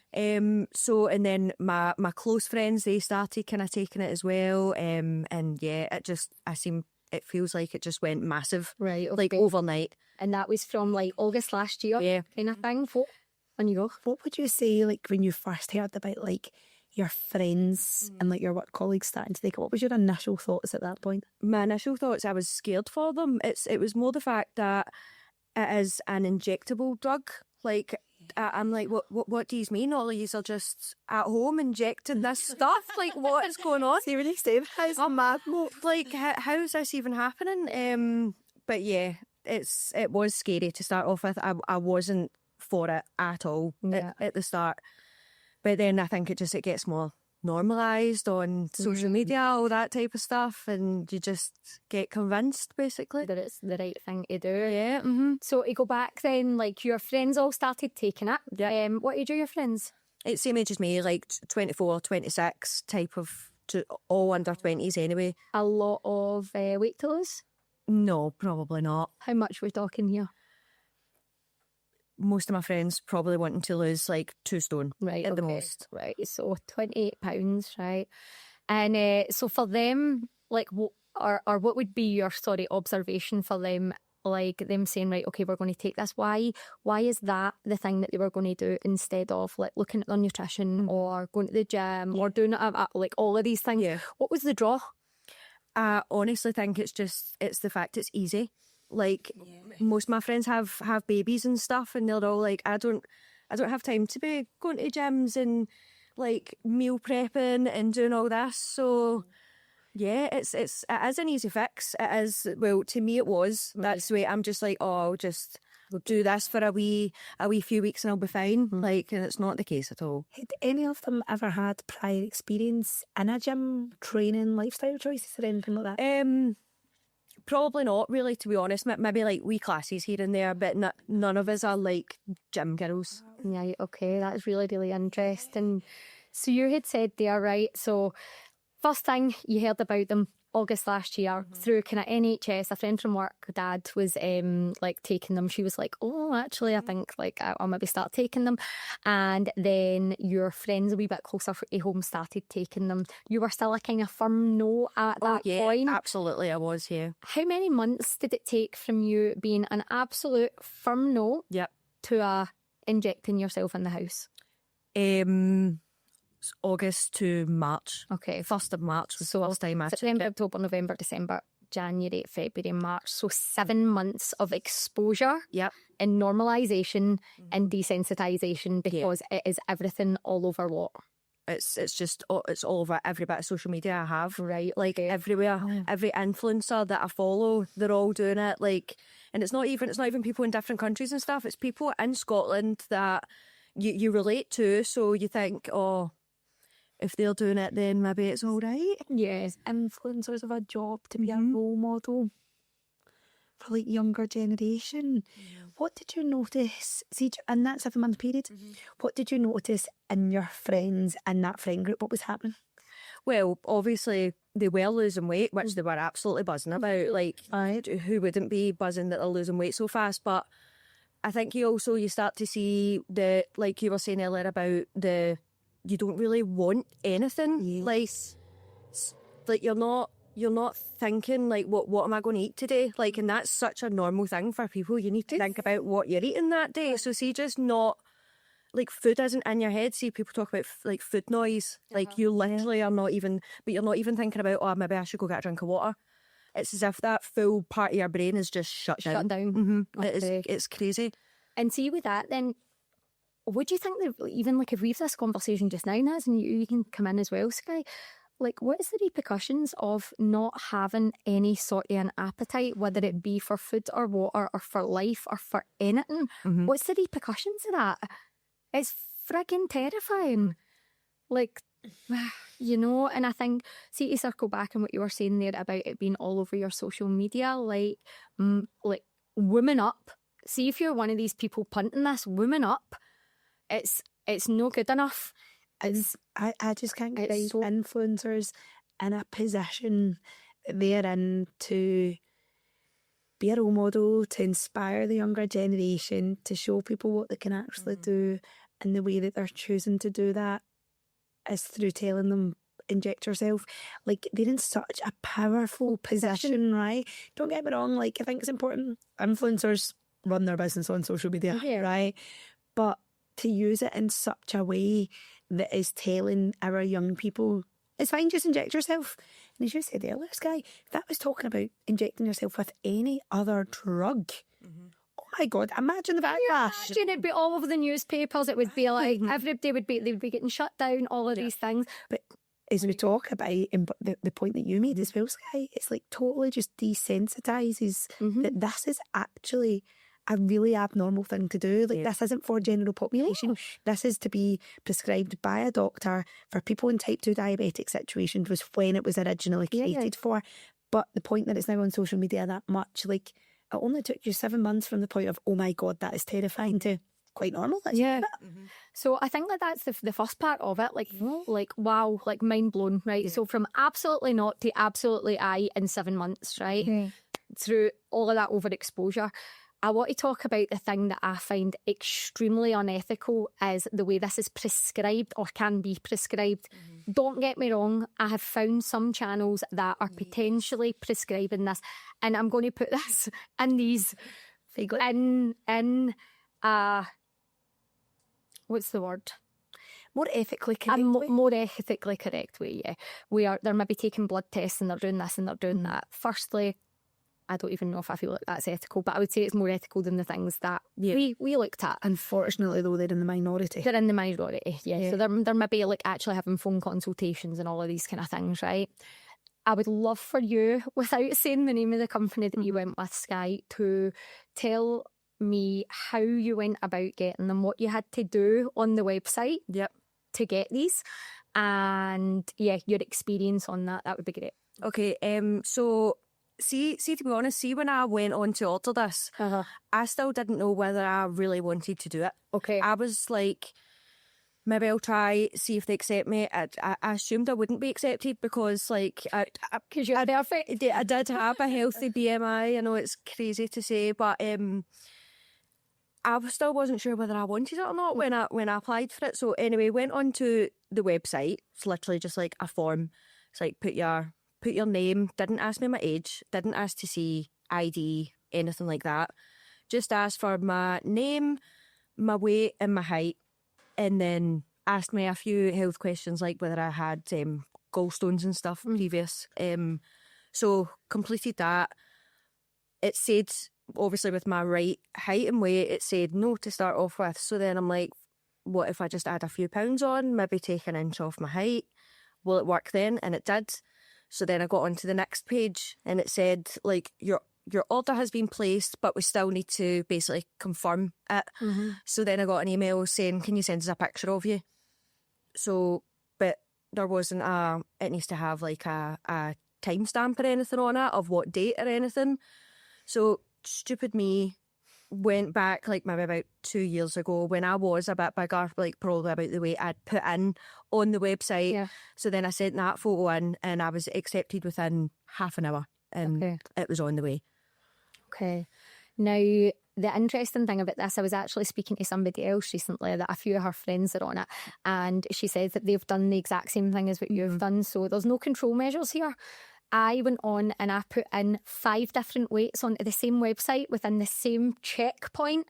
So, and then my close friends, they started kind of taking it as well. And yeah, it feels like it just went massive.
Right. Okay.
Like overnight.
And that was from like August last year,
Yeah.
kind of thing. On you go.
What would you say, like, when you first heard about, like, your friends and, like, your work colleagues starting to take it? What was your initial thoughts at that point?
My initial thoughts, I was scared for them. It was more the fact that it is an injectable drug. Like, I'm like, what do you mean? All of you are just at home injecting this stuff? Like, what is going on?
See, when you say that, it's mad.
Like, how is this even happening? But yeah, it was scary to start off with. I wasn't for it at all at the start. But then I think it gets more normalised on social media, all that type of stuff, and you just get convinced, basically.
That it's the right thing to do.
Yeah.
So to go back then, like your friends all started taking it.
Yeah.
What age are your friends?
It's same age as me, like 24, 26 type of, all under 20s anyway.
A lot of weight to lose?
No, probably not.
How much we're talking here?
Most of my friends probably wanting to lose like 2 stone at the most.
Right, so £28, right? And so for them, like, what would be your observation for them? Like them saying, right, okay, we're going to take this. Why is that the thing that they were going to do instead of like looking at their nutrition or going to the gym or doing it like all of these things?
Yeah.
What was the draw?
I honestly think it's the fact it's easy. Like most of my friends have babies and stuff, and they're all like, I don't have time to be going to gyms and like meal prepping and doing all this. So yeah, it is an easy fix. It is, well, to me it was. That's the way I'm just like, oh, I'll just do this for a wee few weeks and I'll be fine. Like, and it's not the case at all.
Had any of them ever had prior experience in a gym, training, lifestyle choices or anything like that?
Probably not, really, to be honest. Maybe like wee classes here and there, but none of us are like gym girls.
Yeah, okay, that's really, really interesting. So you had said there, right, so first thing you heard about them August last year through kind of NHS. A friend from work, dad, was like taking them. She was like, oh, actually, I think like I'll maybe start taking them. And then your friends a wee bit closer to home started taking them. You were still a kind of firm no at that point.
Absolutely, I was here.
How many months did it take from you being an absolute firm no
Yep.
to injecting yourself in the house?
It's August to March.
Okay.
1st of March was the first time I took
September,
it.
October, November, December, January, February, March. So 7 months of exposure
Yep.
and normalisation and desensitisation, because it is everything all over what?
It's all over every bit of social media I have.
Right.
Like everywhere. Every influencer that I follow, they're all doing it. Like, and it's not even people in different countries and stuff. It's people in Scotland that you relate to. So you think, oh, if they're doing it, then maybe it's all right.
Yes.
Influencers have a job to be a role model for like younger generation. What did you notice, see, in that 7 month period, what did you notice in your friends in that friend group? What was happening?
Well, obviously they were losing weight, which they were absolutely buzzing about. Like, who wouldn't be buzzing that they're losing weight so fast? But I think you start to see like you were saying earlier about you don't really want anything.
Yes.
Like you're not thinking like what am I going to eat today? Like, and that's such a normal thing for people. You need to think about what you're eating that day. So see, just not like food isn't in your head. See, people talk about like food noise. Like you literally are not even, but you're not even thinking about, oh, maybe I should go get a drink of water. It's as if that full part of your brain is just shut down.
Okay.
It's crazy.
And see with that then, would you think that even like if we've this conversation just now, Naz, and you can come in as well, Sky, like what is the repercussions of not having any sort of an appetite, whether it be for food or water or for life or for anything? What's the repercussions of that? It's frigging terrifying. Like, you know, and I think, see, to circle back on what you were saying there about it being all over your social media, like woman up. See, if you're one of these people punting this, woman up. It's no good enough.
I just can't get influencers in a position that they're in to be a role model, to inspire the younger generation, to show people what they can actually do, and the way that they're choosing to do that is through telling them, inject yourself. Like, they're in such a powerful position, right? Don't get me wrong, like, I think it's important. Influencers run their business on social media, right? But to use it in such a way that is telling our young people, it's fine, just inject yourself. And as you said earlier, Sky, if that was talking about injecting yourself with any other drug, oh my God, imagine the backlash.
Imagine it'd be all over the newspapers. It would be like everybody they would be getting shut down, all of these things.
But as we talk about the point that you made as well, Sky, it's like totally just desensitises that this is actually a really abnormal thing to do. Like, this isn't for general population. This is to be prescribed by a doctor for people in type 2 diabetic situations, was when it was originally created for. But the point that it's now on social media that much, like, it only took you 7 months from the point of, oh my God, that is terrifying, to quite normal.
So I think that that's the first part of it. Like wow, like mind blown, right? So from absolutely not to absolutely aye in 7 months, right? Through all of that overexposure. I want to talk about the thing that I find extremely unethical is the way this is prescribed or can be prescribed. Don't get me wrong, I have found some channels that are potentially prescribing this, and I'm going to put this in these what's the word?
More ethically correct way.
More ethically correct way, yeah. They're maybe taking blood tests and they're doing this and they're doing that. Firstly, I don't even know if I feel like that's ethical, but I would say it's more ethical than the things that we looked at.
Unfortunately, though, they're in the minority.
They're in the minority, yeah. So they're maybe like actually having phone consultations and all of these kind of things, right? I would love for you, without saying the name of the company that you went with, Sky, to tell me how you went about getting them, what you had to do on the website to get these, and your experience on that. That would be great.
Okay, so see, to be honest, when I went on to order this, I still didn't know whether I really wanted to do it.
Okay.
I was like, maybe I'll try, see if they accept me. I assumed I wouldn't be accepted because, like,
because you're perfect.
I did have a healthy BMI. I know it's crazy to say, but I still wasn't sure whether I wanted it or not when I applied for it. So anyway, went onto the website. It's literally just like a form. It's like put your name. Didn't ask me my age. Didn't ask to see ID, anything like that. Just asked for my name, my weight, and my height. And then asked me a few health questions, like whether I had gallstones and stuff previous. So completed that. It said, obviously with my right height and weight, it said no to start off with. So then I'm like, what if I just add a few pounds on, maybe take an inch off my height? Will it work then? And it did. So then I got onto the next page and it said, like, your order has been placed, but we still need to basically confirm it. So then I got an email saying, can you send us a picture of you? So, but there wasn't it needs to have like a timestamp or anything on it of what date or anything. So stupid me went back like maybe about 2 years ago when I was a bit bigger, like probably about the weight I'd put in on the website.
Yeah.
So then I sent that photo in and I was accepted within half an hour and it was on the way.
Okay. Now, the interesting thing about this, I was actually speaking to somebody else recently that a few of her friends are on it, and she says that they've done the exact same thing as what you've done. So there's no control measures here. I went on and I put in 5 different weights onto the same website within the same checkpoint,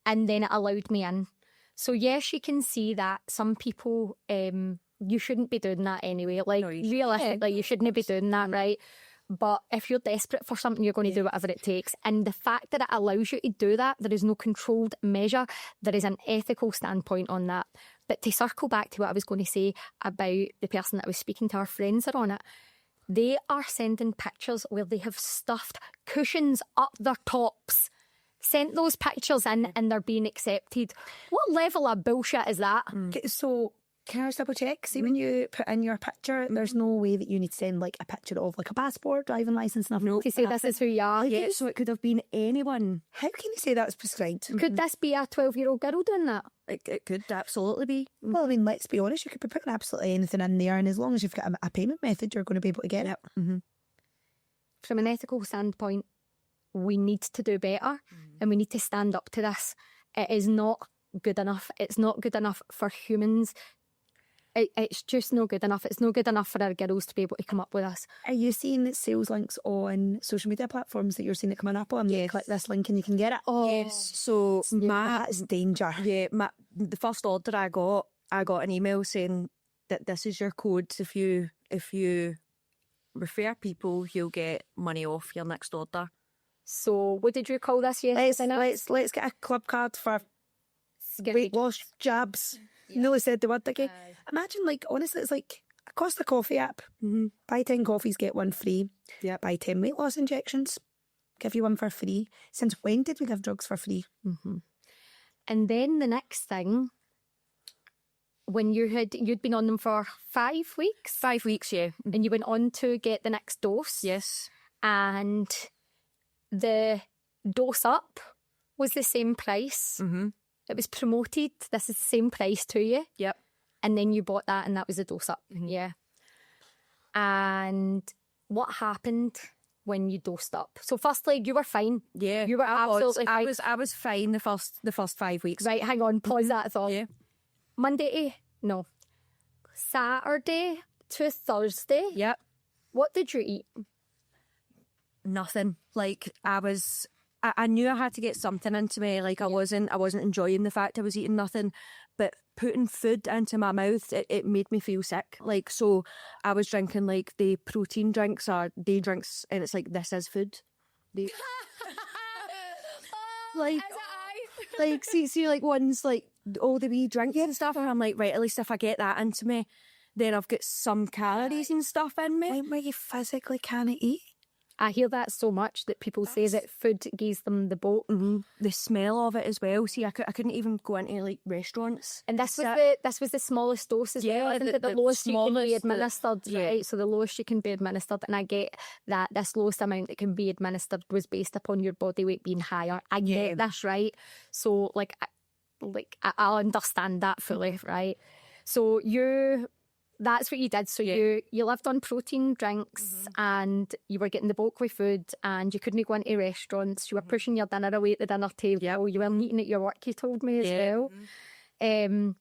and then it allowed me in. So yes, you can see that some people, you shouldn't be doing that anyway. Like,
No,
realistically, you shouldn't be doing that, right? But if you're desperate for something, you're going to do whatever it takes. And the fact that it allows you to do that, there is no controlled measure. There is an ethical standpoint on that. But to circle back to what I was going to say about the person that I was speaking to, our friends are on it. They are sending pictures where they have stuffed cushions up their tops, sent those pictures in, and they're being accepted. What level of bullshit is that?
Okay, so can I just double check? See, when you put in your picture, there's no way that you need to send like a picture of like a passport, driving licence, nothing.
No.
To say this is who you are.
Yeah, so it could have been anyone.
How can you say that's prescribed?
Could this be a 12-year-old girl doing that?
It could absolutely be.
Well, I mean, let's be honest, you could be putting absolutely anything in there, and as long as you've got a payment method, you're going to be able to get it.
From an ethical standpoint, we need to do better and we need to stand up to this. It is not good enough. It's not good enough for humans. It's just not good enough. It's not good enough for our girls to be able to come up with us.
Are you seeing sales links on social media platforms that you're seeing it coming up on?
Yes.
Click this link and you can get it.
Oh,
Yes. So
That is danger.
the first order I got an email saying that this is your code. If you refer people, you'll get money off your next order.
So what did you call this? Yes,
Let's get a club card for weight loss jabs. Nearly said the word again. Imagine, like, honestly, it's like a Costa Coffee app. Buy 10 coffees, get one free.
Yeah.
Buy 10 weight loss injections, give you one for free. Since when did we give drugs for free?
And then the next thing, when you'd been on them for 5 weeks,
5 weeks, yeah.
and you went on to get the next dose.
Yes.
And the dose up was the same price. It was promoted. This is the same price to you.
Yep.
And then you bought that, and that was the dose up. Yeah. And what happened when you dosed up? So firstly, you were fine.
Yeah.
You were absolutely fine.
I was fine the first 5 weeks.
Right, hang on, pause that thought.
Yeah.
Saturday to Thursday.
Yep.
What did you eat?
Nothing. Like I knew I had to get something into me. Like I wasn't enjoying the fact I was eating nothing, but putting food into my mouth, it made me feel sick. Like, so I was drinking like the protein drinks or day drinks, and it's like, this is food. Like see like ones like all the wee drinks and stuff, and I'm like, right, at least if I get that into me, then I've got some calories and stuff in me.
Where you physically can't eat.
I hear that so much that people say that food gives them the boat.
The smell of it as well. See, I couldn't even go into like restaurants.
And this was the smallest dose as well. I think that the lowest you can be administered, right? So the lowest you can be administered, and I get that this lowest amount that can be administered was based upon your body weight being higher. I get this, right? So I understand that fully, right? So that's what you did. So you lived on protein drinks and you were getting the bulk with food, and you couldn't go into restaurants. You were pushing your dinner away at the dinner table.
Yep.
You weren't eating at your work, you told me as well. And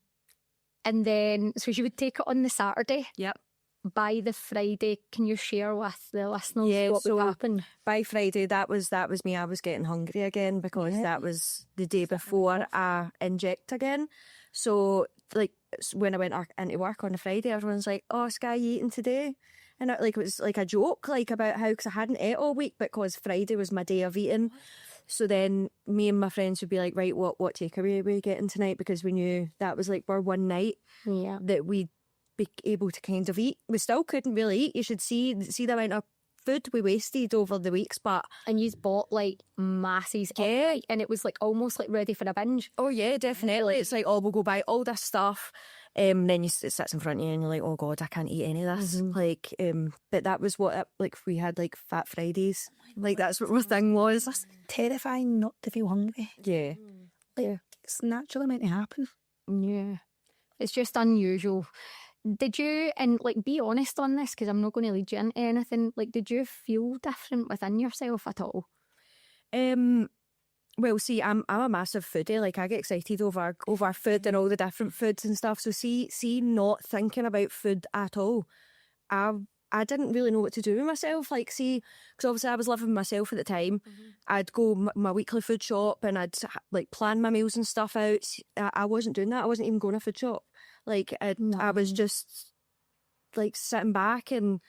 then, so you would take it on the Saturday.
Yep.
By the Friday, can you share with the listeners what would happen?
By Friday, that was me. I was getting hungry again because that was the day before I inject again. So like when I went into work on a Friday, everyone's like, "Oh, Sky, you eating today?" And it was like a joke, like about how, because I hadn't ate all week, because Friday was my day of eating. So then me and my friends would be like, right, what takeaway are we getting tonight? Because we knew that was like our one night that we'd be able to kind of eat. We still couldn't really eat. You should see the amount of food we wasted over the weeks,
and you bought like masses and it was like almost like ready for a binge.
Oh yeah, definitely. It's like, oh, we'll go buy all this stuff, then it sits in front of you and you're like, oh god, I can't eat any of this. Like but that was what like we had like Fat Fridays, like that's what our thing was.
It's terrifying not to feel hungry. Like, it's naturally meant to happen.
It's just unusual. Did you, and like, be honest on this, because I'm not going to lead you into anything, like, did you feel different within yourself at all?
Well, see, I'm a massive foodie. Like, I get excited over food and all the different foods and stuff. So see, not thinking about food at all, I didn't really know what to do with myself. Like, see, because obviously I was living with myself at the time. I'd go my weekly food shop and I'd like plan my meals and stuff out. I wasn't doing that. I wasn't even going to a food shop. Like, I was just like sitting back, and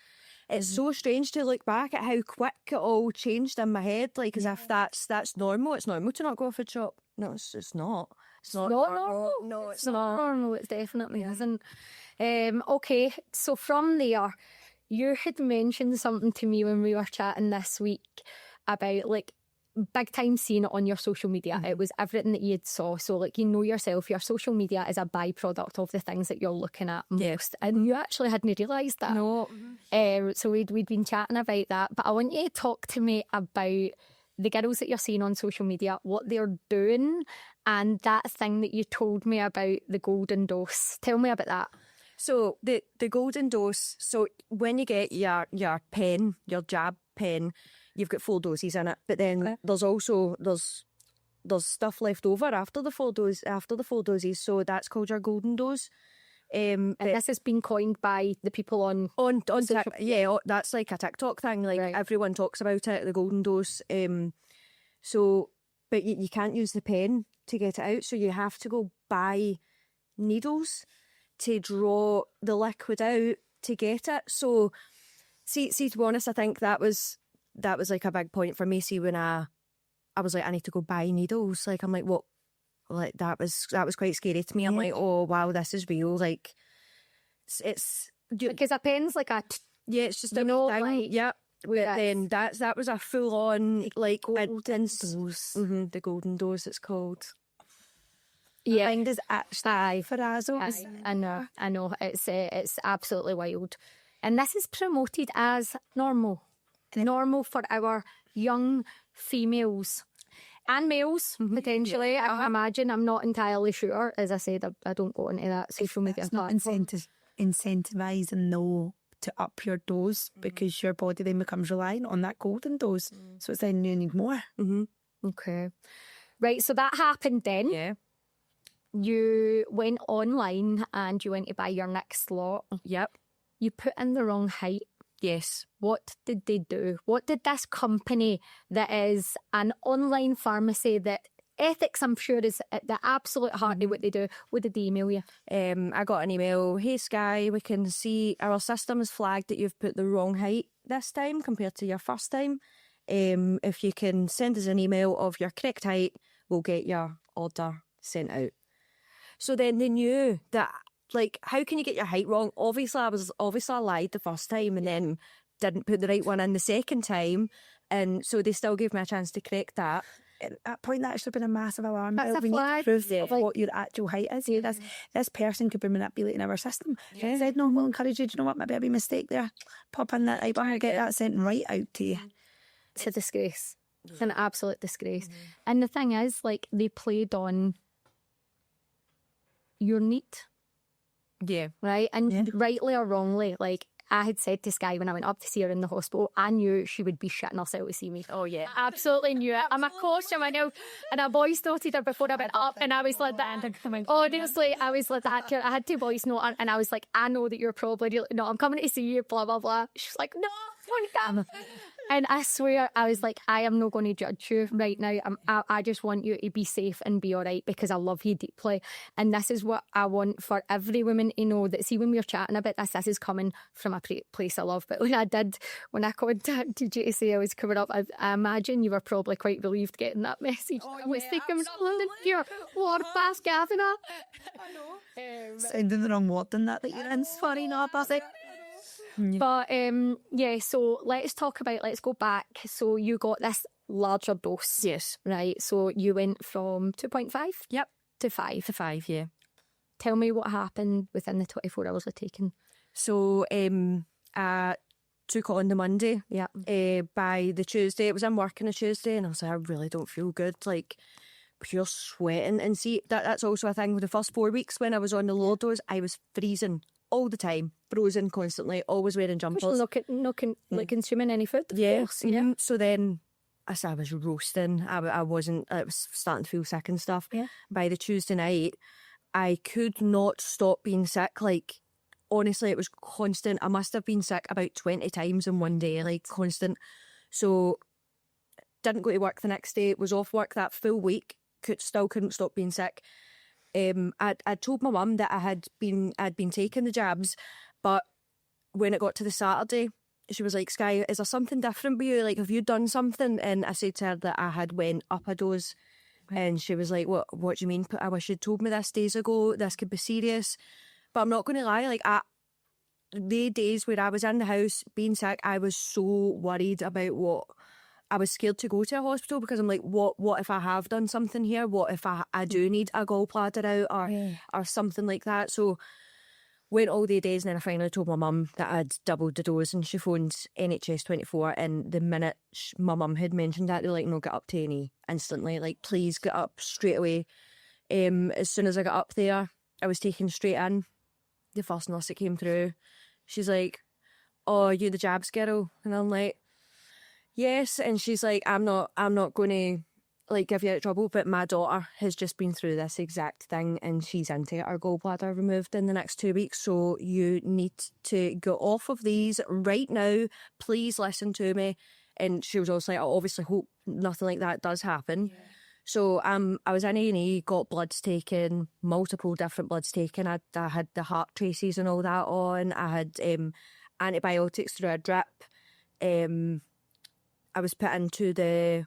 it's so strange to look back at how quick it all changed in my head. Like, as if that's normal. It's normal to not go to a food shop. No, it's not. It's not normal. No, it's not
normal. It definitely isn't. Okay, so from there, you had mentioned something to me when we were chatting this week about like big time seeing it on your social media. It was everything that you had saw. So like, you know yourself, your social media is a byproduct of the things that you're looking at most. And you actually hadn't realised that.
No.
So we'd been chatting about that. But I want you to talk to me about the girls that you're seeing on social media, what they're doing, and that thing that you told me about, the golden dose. Tell me about that.
So the golden dose, so when you get your pen, your jab pen, you've got 4 doses in it, but then there's also there's stuff left over after the 4 doses, so that's called your golden dose.
And this has been coined by the people on
that's like a TikTok thing. Like everyone talks about it, the golden dose. So, but you can't use the pen to get it out, so you have to go buy needles to draw the liquid out to get it. So, see, to be honest, I think that was like a big point for me. See, when I was like, I need to go buy needles. Like, I'm like, what? Like, that was quite scary to me. I'm like, oh wow, this is real. Like, it's
because a pen's like
it's just a thing. Like, yeah. Then that was a full on like
golden dose.
The golden dose, it's called.
Yeah,
Mind is actually for us.
I know. It's absolutely wild, and this is promoted as normal for our young females and males potentially. I imagine. I'm not entirely sure. As I said, I don't go into that social media.
It's not incentivising though to up your dose, because your body then becomes reliant on that golden dose. So it's then you need more.
Okay, right. So that happened then.
Yeah.
You went online and you went to buy your next lot.
Yep.
You put in the wrong height.
Yes.
What did they do? What did this company that is an online pharmacy that ethics, I'm sure, is at the absolute heart of what they do, what did they email you?
I got an email, hey Sky, we can see our system has flagged that you've put the wrong height this time compared to your first time. If you can send us an email of your correct height, we'll get your order sent out. So then they knew that, like, how can you get your height wrong? Obviously I lied the first time and then didn't put the right one in the second time. And so they still gave me a chance to correct that.
At that point, that should have been a massive alarm.
That's a flag.
Proof of what your actual height is. Yeah, this person could be manipulating our system. Yeah. Said, no, we'll encourage you. Do you know what? Maybe a wee mistake there. Pop in that bar, get that sent right out to you.
It's a disgrace. It's an absolute disgrace. And the thing is, like, they played on your need.
Yeah.
Right? And rightly or wrongly, like, I had said to Sky when I went up to see her in the hospital, I knew she would be shitting herself to see me.
Oh, yeah.
I absolutely knew it. I'm a costume, I know. And I voice noted her before I went up, and I was like that. Honestly, I was like that. I had to voice note her, and I was like, I know that you're probably, no, I'm coming to see you, blah, blah, blah. She's like, no, don't come. And I swear, I was like, I am not going to judge you right now. I just want you to be safe and be all right because I love you deeply. And this is what I want for every woman to know, that see when we're chatting about this is coming from a place of love. But when I contacted you to say I was coming up, I imagine you were probably quite relieved getting that message.
Oh,
I was
yeah,
thinking,
absolutely.
you're war past Gavin.
I know.
Sounding the wrong word in that you're in. Sorry, no, but
But yeah, so let's go back. So you got this larger dose.
Yes.
Right. So you went from 2.5
Yep.
to 5.
To 5, yeah.
Tell me what happened within the 24 hours of taking.
So I took on the Monday.
Yeah.
By the Tuesday, it was in work on a Tuesday, and I was like, I really don't feel good. Like, pure sweating. And see, that's also a thing with the first 4 weeks when I was on the low dose, I was freezing all the time, frozen constantly, always wearing jumpers.
Not consuming any food.
Yeah.
Yeah.
So then I was roasting. I was starting to feel sick and stuff.
Yeah.
By the Tuesday night, I could not stop being sick. Like, honestly, it was constant. I must have been sick about 20 times in one day, like constant. So didn't go to work the next day, was off work that full week, still couldn't stop being sick. I told my mum that I'd been taking the jabs, but when it got to the Saturday, she was like, Sky, is there something different with you? Like, have you done something? And I said to her that I had went up a dose. And she was like, what do you mean? I wish you'd told me this days ago. This could be serious. But I'm not going to lie, like, the days where I was in the house being sick, I was so worried about I was scared to go to a hospital because I'm like, what if I have done something here? What if I do need a gallbladder out or something like that? So went all the days, and then I finally told my mum that I'd doubled the dose, and she phoned NHS 24, and the minute my mum had mentioned that, they were like, no, get up to A&E instantly. Like, please get up straight away. As soon as I got up there, I was taken straight in. The first nurse that came through, she's like, oh, you the jabs girl? And I'm like, yes. And she's like, I'm not going to like give you trouble, but my daughter has just been through this exact thing, and she's in to get her gallbladder removed in the next 2 weeks. So you need to go off of these right now. Please listen to me. And she was also like, I obviously hope nothing like that does happen. Yeah. So I was in A&E, got bloods taken, multiple different bloods taken. I had the heart traces and all that on. I had antibiotics through a drip. I was put into the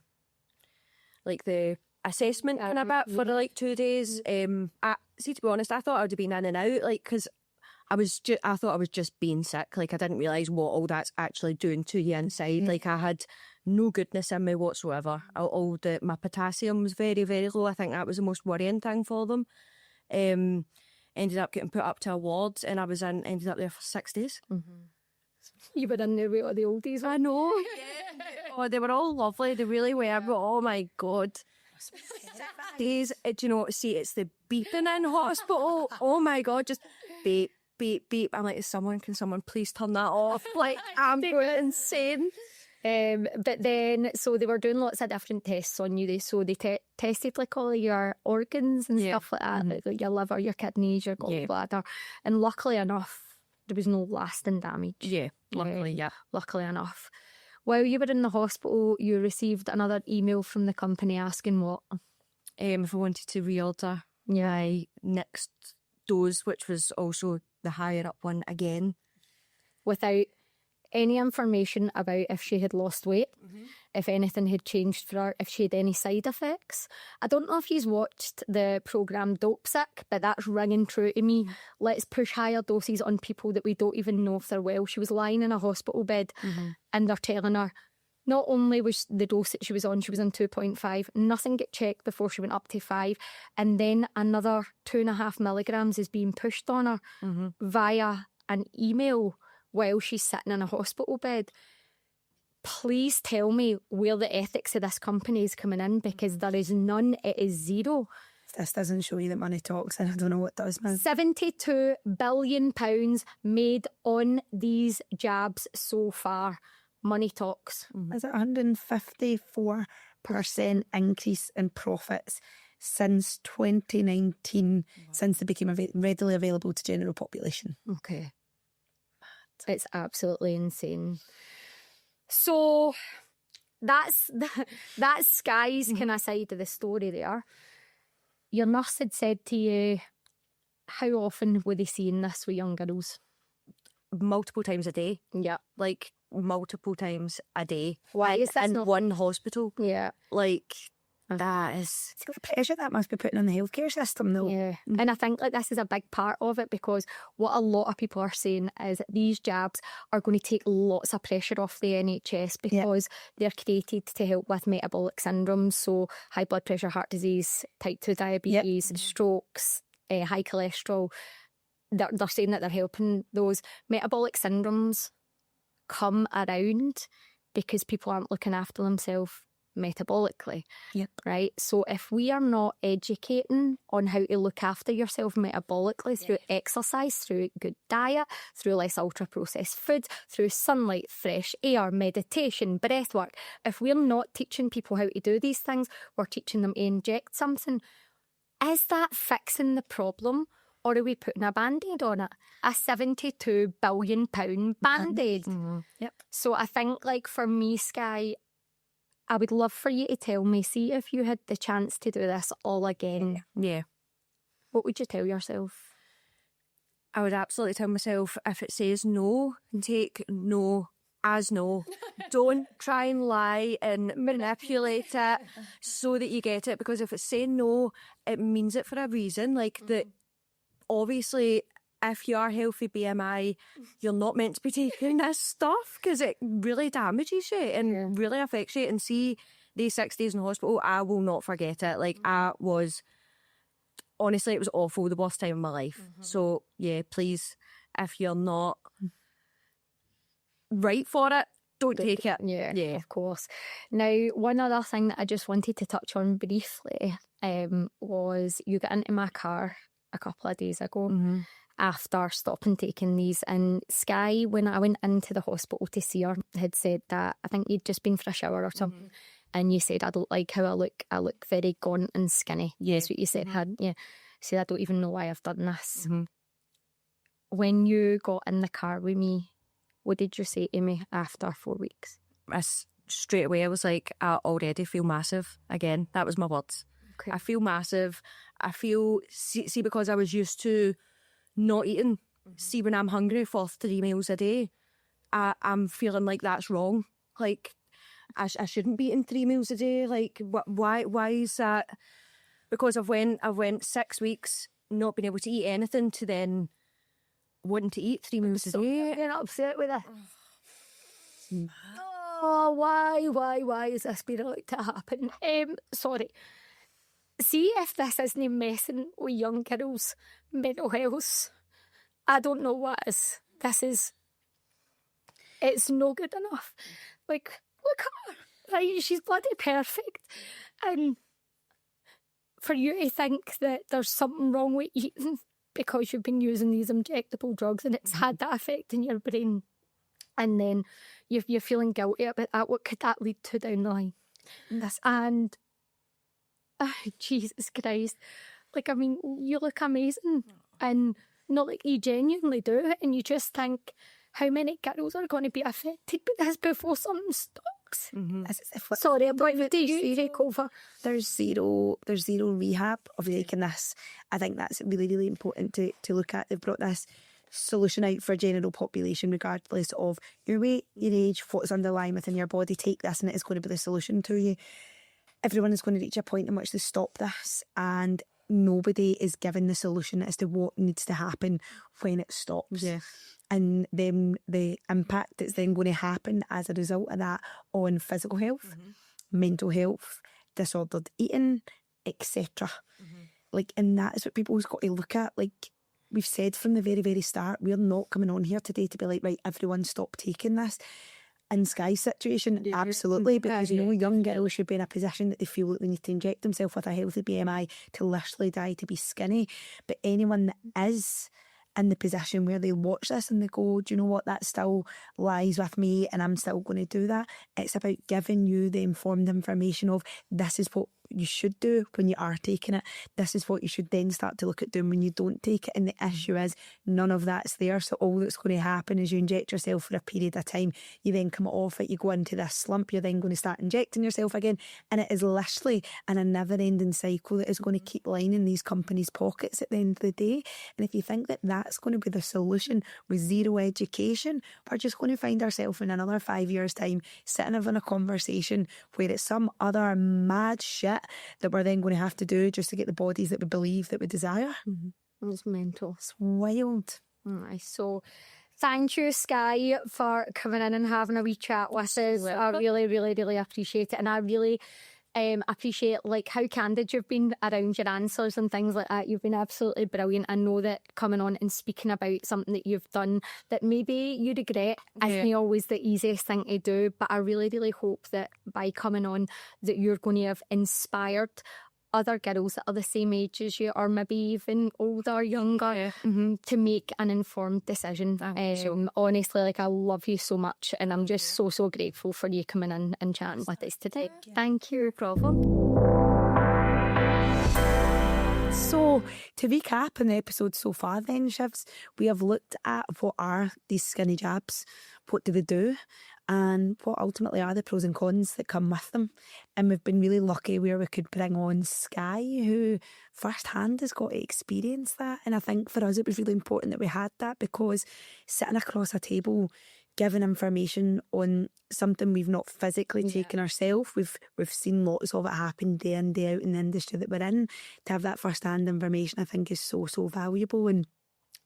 assessment kind of bit for like 2 days. To be honest, I thought I would have been in and out, like, because I thought I was just being sick. Like, I didn't realise what all that's actually doing to you inside. Like, I had no goodness in me whatsoever. My potassium was very, very low. I think that was the most worrying thing for them. Ended up getting put up to a ward, and ended up there for 6 days.
Mm-hmm. You were in there with the oldies.
I know. Yeah. Oh, they were all lovely. They really were. But oh my God. Days, do you know, see, it's the beeping in hospital. Oh my God, just beep, beep, beep. I'm like, can someone please turn that off? Like, I'm going insane.
But then, so they were doing lots of different tests on you. So they tested like all of your organs and stuff like that, like your liver, your kidneys, your gallbladder. And luckily enough, there was no lasting damage.
Yeah, luckily,
Luckily enough. While you were in the hospital, you received another email from the company asking what?
If I wanted to reorder my next dose, which was also the higher up one again.
Without any information about if she had lost weight, if anything had changed for her, if she had any side effects. I don't know if you've watched the programme Dope Sick, but that's ringing true to me. Let's push higher doses on people that we don't even know if they're well. She was lying in a hospital bed and they're telling her not only was the dose that she was on 2.5, nothing get checked before she went up to 5, and then another 2.5 milligrams is being pushed on her via an email while she's sitting in a hospital bed. Please tell me where the ethics of this company is coming in, because there is none. It is zero.
If this doesn't show you that money talks, I don't know what does, man.
£72 billion made on these jabs so far. Money talks.
Is it 154% increase in profits since 2019, since they became readily available to general population?
Okay. It's absolutely insane. So that's Sky's kind of side of the story there. Your nurse had said to you, how often were they seeing this with young girls?
Multiple times a day.
Yeah.
Like, multiple times a day.
Why is this
in
not...
one hospital?
Yeah.
Like, that is...
See the pressure that must be putting on the healthcare system, though.
Yeah. And I think like this is a big part of it, because what a lot of people are saying is that these jabs are going to take lots of pressure off the NHS, because they're created to help with metabolic syndromes, so high blood pressure, heart disease, type 2 diabetes, strokes, high cholesterol. They're saying that they're helping those. Metabolic syndromes come around because people aren't looking after themselves metabolically, right? So if we are not educating on how to look after yourself metabolically through exercise, through good diet, through less ultra-processed food, through sunlight, fresh air, meditation, breath work, if we're not teaching people how to do these things, we're teaching them to inject something. Is that fixing the problem, or are we putting a band-aid on it? A £72 billion band-aid. So I think, like, for me, Sky, I would love for you to tell me, see if you had the chance to do this all again.
Yeah.
What would you tell yourself?
I would absolutely tell myself, if it says no, take no as no. Don't try and lie and manipulate it so that you get it, because if it's saying no, it means it for a reason. Like, that obviously, if you are healthy BMI, you're not meant to be taking this stuff, because it really damages you and really affects you. And see, these 6 days in hospital, I will not forget it. Like, honestly, it was awful, the worst time of my life. So, yeah, please, if you're not right for it, don't take it.
Yeah, of course. Now, one other thing that I just wanted to touch on briefly was you got into my car a couple of days ago after stopping taking these, and Sky, when I went into the hospital to see her, had said that I think you'd just been for a shower or something, and you said, I don't like how I look very gaunt and skinny. That's what you said. You said, I don't even know why I've done this. When you got in the car with me, what did you say to me after 4 weeks?
Straight away, I was like, I already feel massive again. That was my words. I feel massive. I feel, see, because I was used to not eating. See, when I'm hungry for 3 meals a day, I'm feeling like that's wrong. Like, I shouldn't be eating 3 meals a day. Like, why is that? Because I've went 6 weeks not being able to eat anything to then wanting to eat 3 meals a day.
I'm getting upset with it. Oh, why is this being allowed to happen? Sorry. See if this isn't messing with young girls' mental health. I don't know what is. It's no good enough. Like, look at her. Right? She's bloody perfect. And for you to think that there's something wrong with eating because you've been using these injectable drugs and it's had that effect in your brain, and then you're feeling guilty about that, what could that lead to down the line? And Jesus Christ, like, I mean, you look amazing, and not like you genuinely do it, and you just think, how many girls are going to be affected by this before something stops? Sorry, I'm going to you take over.
There's zero rehab of taking this. I think that's really, really important to look at. They've brought this solution out for general population, regardless of your weight, your age, what's underlying within your body. Take this and it is going to be the solution to you. Everyone is going to reach a point in which they stop this, and nobody is given the solution as to what needs to happen when it stops. And then the impact that's then going to happen as a result of that on physical health, mental health, disordered eating, etc. Like, and that is what people's got to look at. Like we've said from the very, very start, we're not coming on here today to be like, right, everyone stop taking this. In Sky's situation, absolutely, because young girls should be in a position that they feel that they need to inject themselves with a healthy BMI to literally die to be skinny. But anyone that is in the position where they watch this and they go, do you know what, that still lies with me and I'm still going to do that. It's about giving you the informed information of, this is what you should do when you are taking it. This is what you should then start to look at doing when you don't take it. And the issue is none of that's there. So all that's going to happen is you inject yourself for a period of time. You then come off it. You go into this slump. You're then going to start injecting yourself again. And it is literally in a never-ending cycle that is going to keep lining these companies' pockets at the end of the day. And if you think that that's going to be the solution with zero education, we're just going to find ourselves in another 5 years' time sitting having a conversation where it's some other mad shit that we're then going to have to do just to get the bodies that we believe that we desire.
It's mental.
It's wild.
Right, so thank you, Sky, for coming in and having a wee chat with us. I really, really, really appreciate it. And I really appreciate like how candid you've been around your answers and things like that. You've been absolutely brilliant. I know that coming on and speaking about something that you've done that maybe you regret isn't always the easiest thing to do, but I really, really hope that by coming on that you're going to have inspired other girls that are the same age as you, or maybe even older, younger, to make an informed decision. Honestly, like I love you so much, and I'm just so grateful for you coming in and chatting with us today. Thank you. No problem.
So, to recap on the episode so far then, Shivs, we have looked at what are these skinny jabs, what do they do, and what ultimately are the pros and cons that come with them. And we've been really lucky where we could bring on Sky, who firsthand has got to experience that. And I think for us it was really important that we had that, because sitting across a table giving information on something we've not physically taken ourselves, we've seen lots of it happen day in, day out in the industry that we're in. To have that first-hand information I think is so valuable. And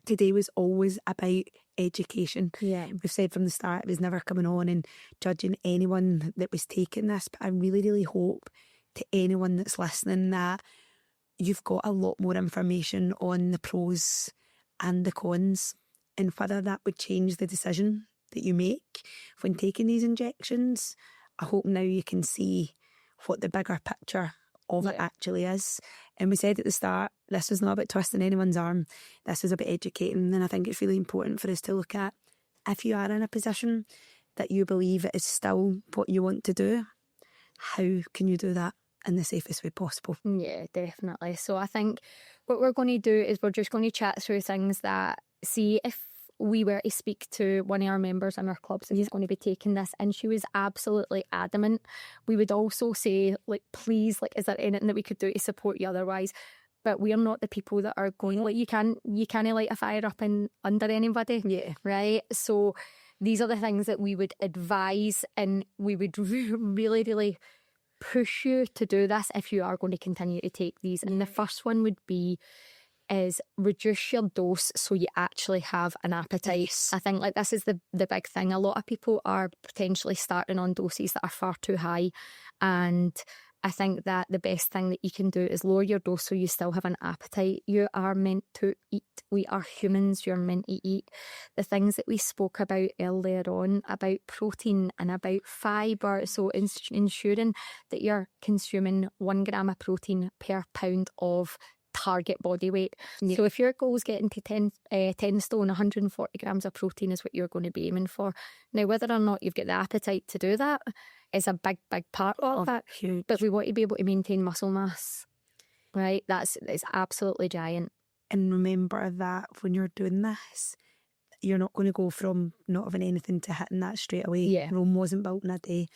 today was always about education. We've said from the start it was never coming on and judging anyone that was taking this, but I really, really hope to anyone that's listening that you've got a lot more information on the pros and the cons, and whether that would change the decision that you make when taking these injections. I hope now you can see what the bigger picture of it actually is. And we said at the start, this was not about twisting anyone's arm, this was about educating. And I think it's really important for us to look at, if you are in a position that you believe it is still what you want to do, how can you do that in the safest way possible?
Yeah, definitely. So I think what we're going to do is we're just going to chat through things that, see, if we were to speak to one of our members in our clubs and he's going to be taking this and she was absolutely adamant, we would also say, like, please, like, is there anything that we could do to support you otherwise? But we are not the people that are going, like, you can't light a fire up under anybody, right? So these are the things that we would advise, and we would really, really push you to do this if you are going to continue to take these. And the first one would be is reduce your dose so you actually have an appetite. I think like this is the big thing. A lot of people are potentially starting on doses that are far too high, and I think that the best thing that you can do is lower your dose so you still have an appetite. You are meant to eat. We are humans. You're meant to eat. The things that we spoke about earlier on about protein and about fibre, so ensuring that you're consuming 1 gram of protein per pound of target body weight. So if your goal is getting to 10 stone, 140 grams of protein is what you're going to be aiming for. Now, whether or not you've got the appetite to do that is a big part of it.
Huge.
But we want to be able to maintain muscle mass, right? It's absolutely giant.
And remember that when you're doing this, you're not going to go from not having anything to hitting that straight away. Rome wasn't built in a day.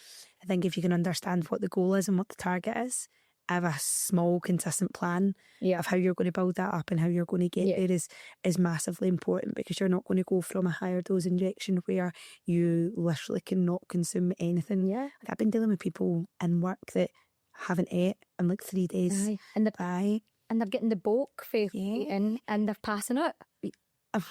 I think if you can understand what the goal is and what the target is, have a small consistent plan of how you're going to build that up and how you're going to get there is massively important, because you're not going to go from a higher dose injection where you literally cannot consume anything. Like, I've been dealing with people in work that haven't ate in like 3 days.
And they're getting the bulk for eating and they're passing out.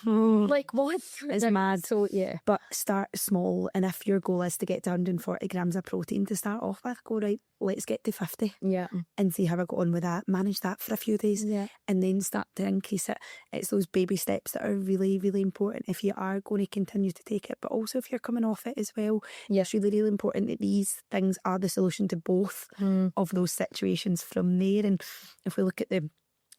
Like, what?
It's mad.
So
but start small, and if your goal is to get to 140 grams of protein to start off with, go right, let's get to 50 and see how I got on with that. Manage that for a few days and then start to increase it. It's those baby steps that are really, really important if you are going to continue to take it, but also if you're coming off it as well. It's really, really important that these things are the solution to both of those situations from there. And if we look at the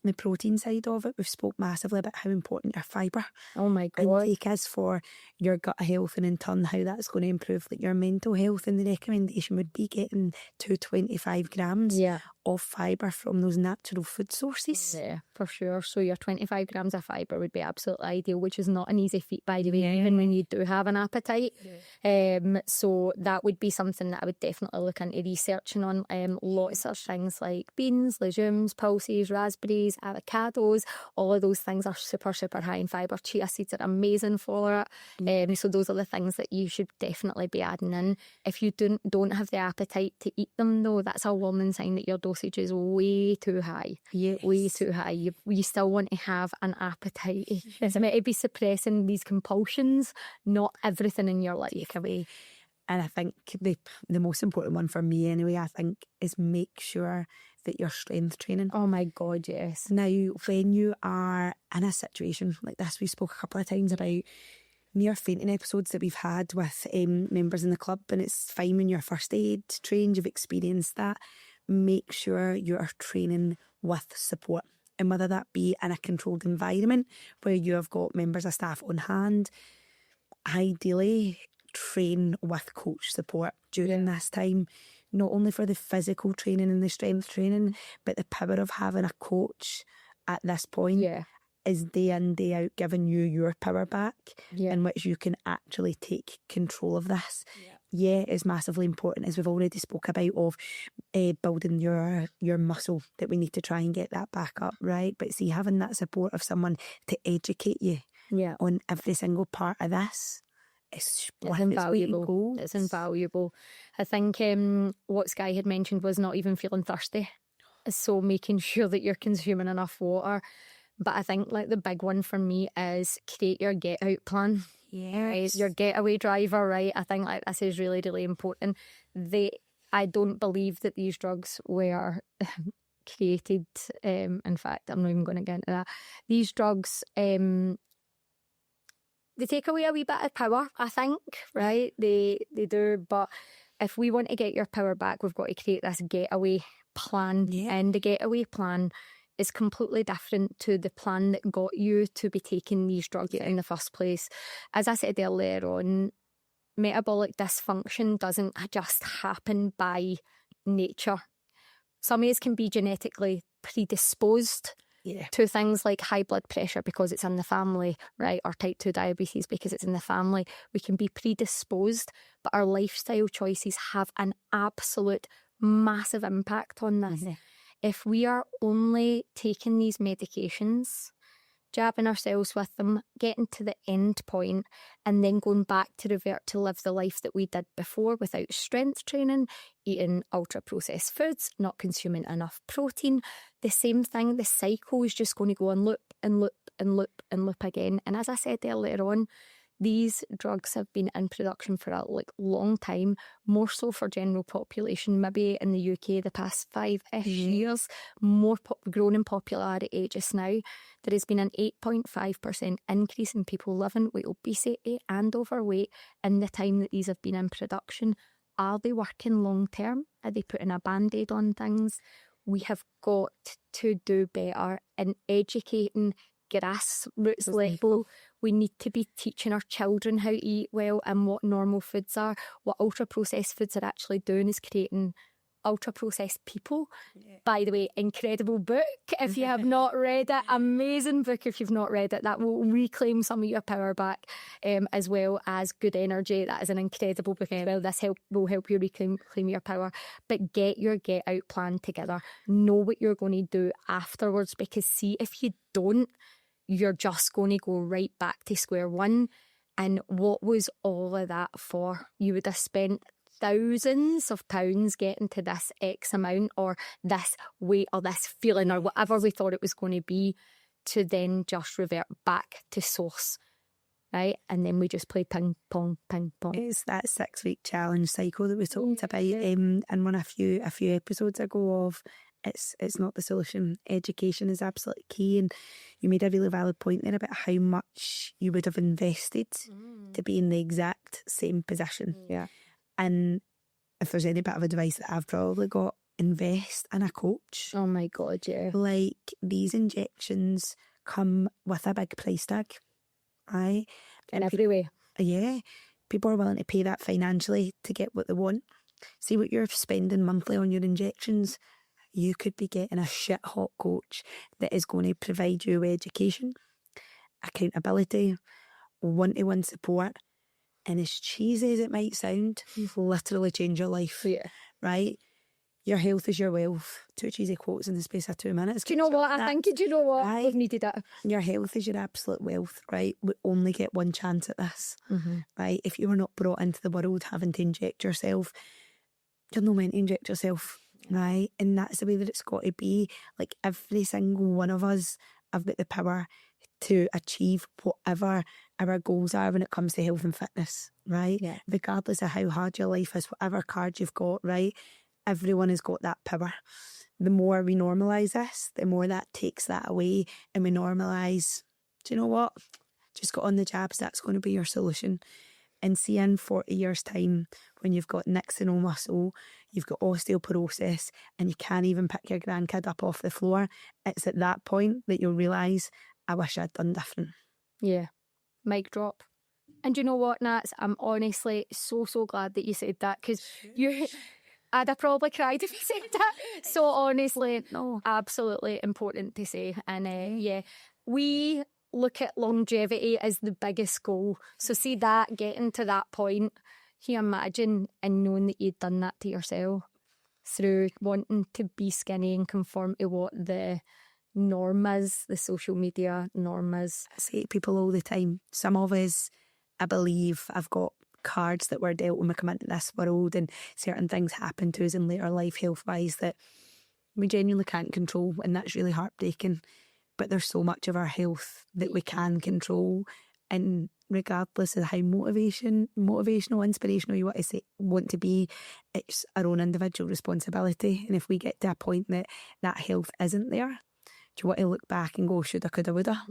the protein side of it, we've spoke massively about how important your fibre
Oh my God.
intake is for your gut health, and in turn how that's going to improve like your mental health. And the recommendation would be getting 225 grams
Yeah.
of fibre from those natural food sources.
Yeah, for sure. So your 25 grams of fibre would be absolutely ideal, which is not an easy feat, by the way, even when you do have an appetite. So that would be something that I would definitely look into researching on. Lots of things like beans, legumes, pulses, raspberries, avocados, all of those things are super, super high in fibre. Chia seeds are amazing for it. So those are the things that you should definitely be adding in. If you don't have the appetite to eat them, though, that's a warning sign that your dosage is way too high.
Yes.
Way too high. You still want to have an appetite. It's meant to be suppressing these compulsions, not everything in your life.
Take away. And I think the most important one for me anyway, I think, is make sure that you're strength training.
Oh my God, yes.
Now, when you are in a situation like this, we spoke a couple of times about near fainting episodes that we've had with members in the club, and it's fine when you're first aid trained, you've experienced that. Make sure you're training with support, and whether that be in a controlled environment where you have got members of staff on hand, ideally train with coach support during this time, not only for the physical training and the strength training, but the power of having a coach at this point is day in, day out giving you your power back, in which you can actually take control of this. Is massively important, as we've already spoke about, of building your muscle, that we need to try and get that back up, right? But see, having that support of someone to educate you on every single part of this, it's invaluable.
It's invaluable. I think what Sky had mentioned was not even feeling thirsty. So making sure that you're consuming enough water. But I think like the big one for me is create your get out plan. Right? Your getaway driver, right? I think like this is really, really important. I don't believe that these drugs were created. In fact, I'm not even going to get into that. These drugs, they take away a wee bit of power, I think, right? They do. But if we want to get your power back, we've got to create this getaway plan. And the getaway plan is completely different to the plan that got you to be taking these drugs in the first place. As I said earlier on, metabolic dysfunction doesn't just happen by nature. Some of us can be genetically predisposed to things like high blood pressure because it's in the family, right? Or type 2 diabetes because it's in the family. We can be predisposed, but our lifestyle choices have an absolute massive impact on this. If we are only taking these medications, jabbing ourselves with them, getting to the end point, and then going back to revert to live the life that we did before without strength training, eating ultra-processed foods, not consuming enough protein, the same thing, the cycle is just going to go on loop and loop and loop and loop again. And as I said earlier on, these drugs have been in production for a long time, more so for general population. Maybe in the UK the past 5-ish years, more grown in popularity just now. There has been an 8.5% increase in people living with obesity and overweight in the time that these have been in production. Are they working long term? Are they putting a band-aid on things? We have got to do better in educating grassroots level. We need to be teaching our children how to eat well and what normal foods are. What ultra-processed foods are actually doing is creating ultra-processed people. By the way, incredible book. If you have not read it, amazing book if you've not read it. That will reclaim some of your power back, as well as Good Energy. That is an incredible book as well. This will help you reclaim your power. But get your get-out plan together. Know what you're going to do afterwards, because see, if you don't, you're just going to go right back to square one. And what was all of that for? You would have spent thousands of pounds getting to this X amount or this weight or this feeling or whatever we thought it was going to be, to then just revert back to source. Right? And then we just play ping pong, ping pong.
It's that 6-week challenge cycle that we talked about in one a few episodes ago of it's not the solution. Education is absolutely key, and you made a really valid point there about how much you would have invested to be in the exact same position. And if there's any bit of advice that I've probably got invest in a coach.
Oh my God, yeah.
Like, these injections come with a big price tag. Aye.
In every way.
Yeah. People are willing to pay that financially to get what they want. See what you're spending monthly on your injections. You could be getting a shit hot coach that is going to provide you with education, accountability, one-to-one support, and as cheesy as it might sound, literally change your life.
Yeah.
Right? Your health is your wealth. 2 cheesy quotes in the space of 2 minutes.
Do you know what? Do you know what?
Aye.
We've needed it.
Your health is your absolute wealth, right? We only get one chance at this, right? If you were not brought into the world having to inject yourself, you're not meant to inject yourself, right? And that's the way that it's got to be. Like, every single one of us have got the power to achieve whatever our goals are when it comes to health and fitness, right?
Yeah.
Regardless of how hard your life is, whatever card you've got, right? Everyone has got that power. The more we normalise this, the more that takes that away, and we normalise, do you know what? Just got on the jabs, that's going to be your solution. And see, in 40 years' time, when you've got next to no muscle, you've got osteoporosis, and you can't even pick your grandkid up off the floor, it's at that point that you'll realise, I wish I'd done different.
Yeah. Mic drop. And you know what, Nats? I'm honestly so glad that you said that, because I'd have probably cried if you said that. So honestly, no, absolutely important to say. And yeah, we look at longevity as the biggest goal. So see that, getting to that point, can you imagine, and knowing that you'd done that to yourself through wanting to be skinny and conform to what the norm is, the social media norm is.
I say to people all the time, some of us, I believe, I've got cards that were dealt when we come into this world, and certain things happen to us in later life health wise that we genuinely can't control, and that's really heartbreaking. But there's so much of our health that we can control, and regardless of how motivational, inspirational you want to be, it's our own individual responsibility. And if we get to a point that that health isn't there, do you want to look back and go, shoulda, coulda, woulda?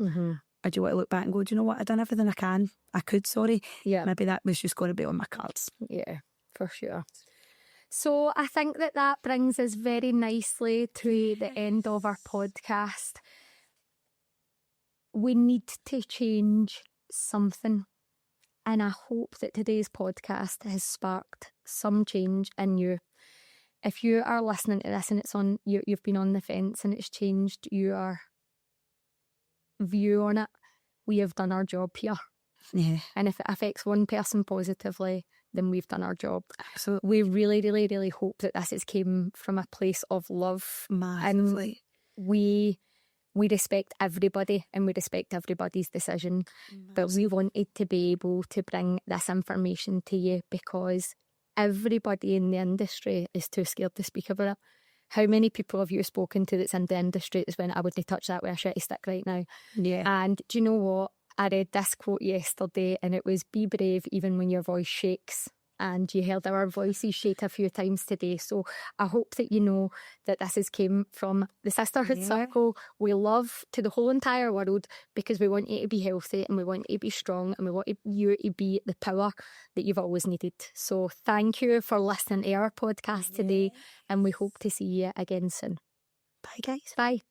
Or do you want to look back and go, do you know what, I've done everything I could, sorry.
Yeah.
Maybe that was just going to be on my cards.
Yeah, for sure. So I think that brings us very nicely to the end of our podcast. We need to change something. And I hope that today's podcast has sparked some change in you. If you are listening to this and it's on you've been on the fence and it's changed your view on it, we have done our job here.
Yeah.
And if it affects one person positively, then we've done our job.
So
we really, really, really hope that this has came from a place of love.
Massively.
And we respect everybody and we respect everybody's decision. But we wanted to be able to bring this information to you because everybody in the industry is too scared to speak about it. How many people have you spoken to that's in the industry that's when I wouldn't touch that with a shitty stick right now?
Yeah.
And do you know what? I read this quote yesterday and it was, be brave even when your voice shakes. And you heard our voices shake a few times today. So I hope that you know that this has came from the Sisterhood Circle. We love to the whole entire world because we want you to be healthy and we want you to be strong and we want you to be the power that you've always needed. So thank you for listening to our podcast today and we hope to see you again soon.
Bye, guys.
Bye.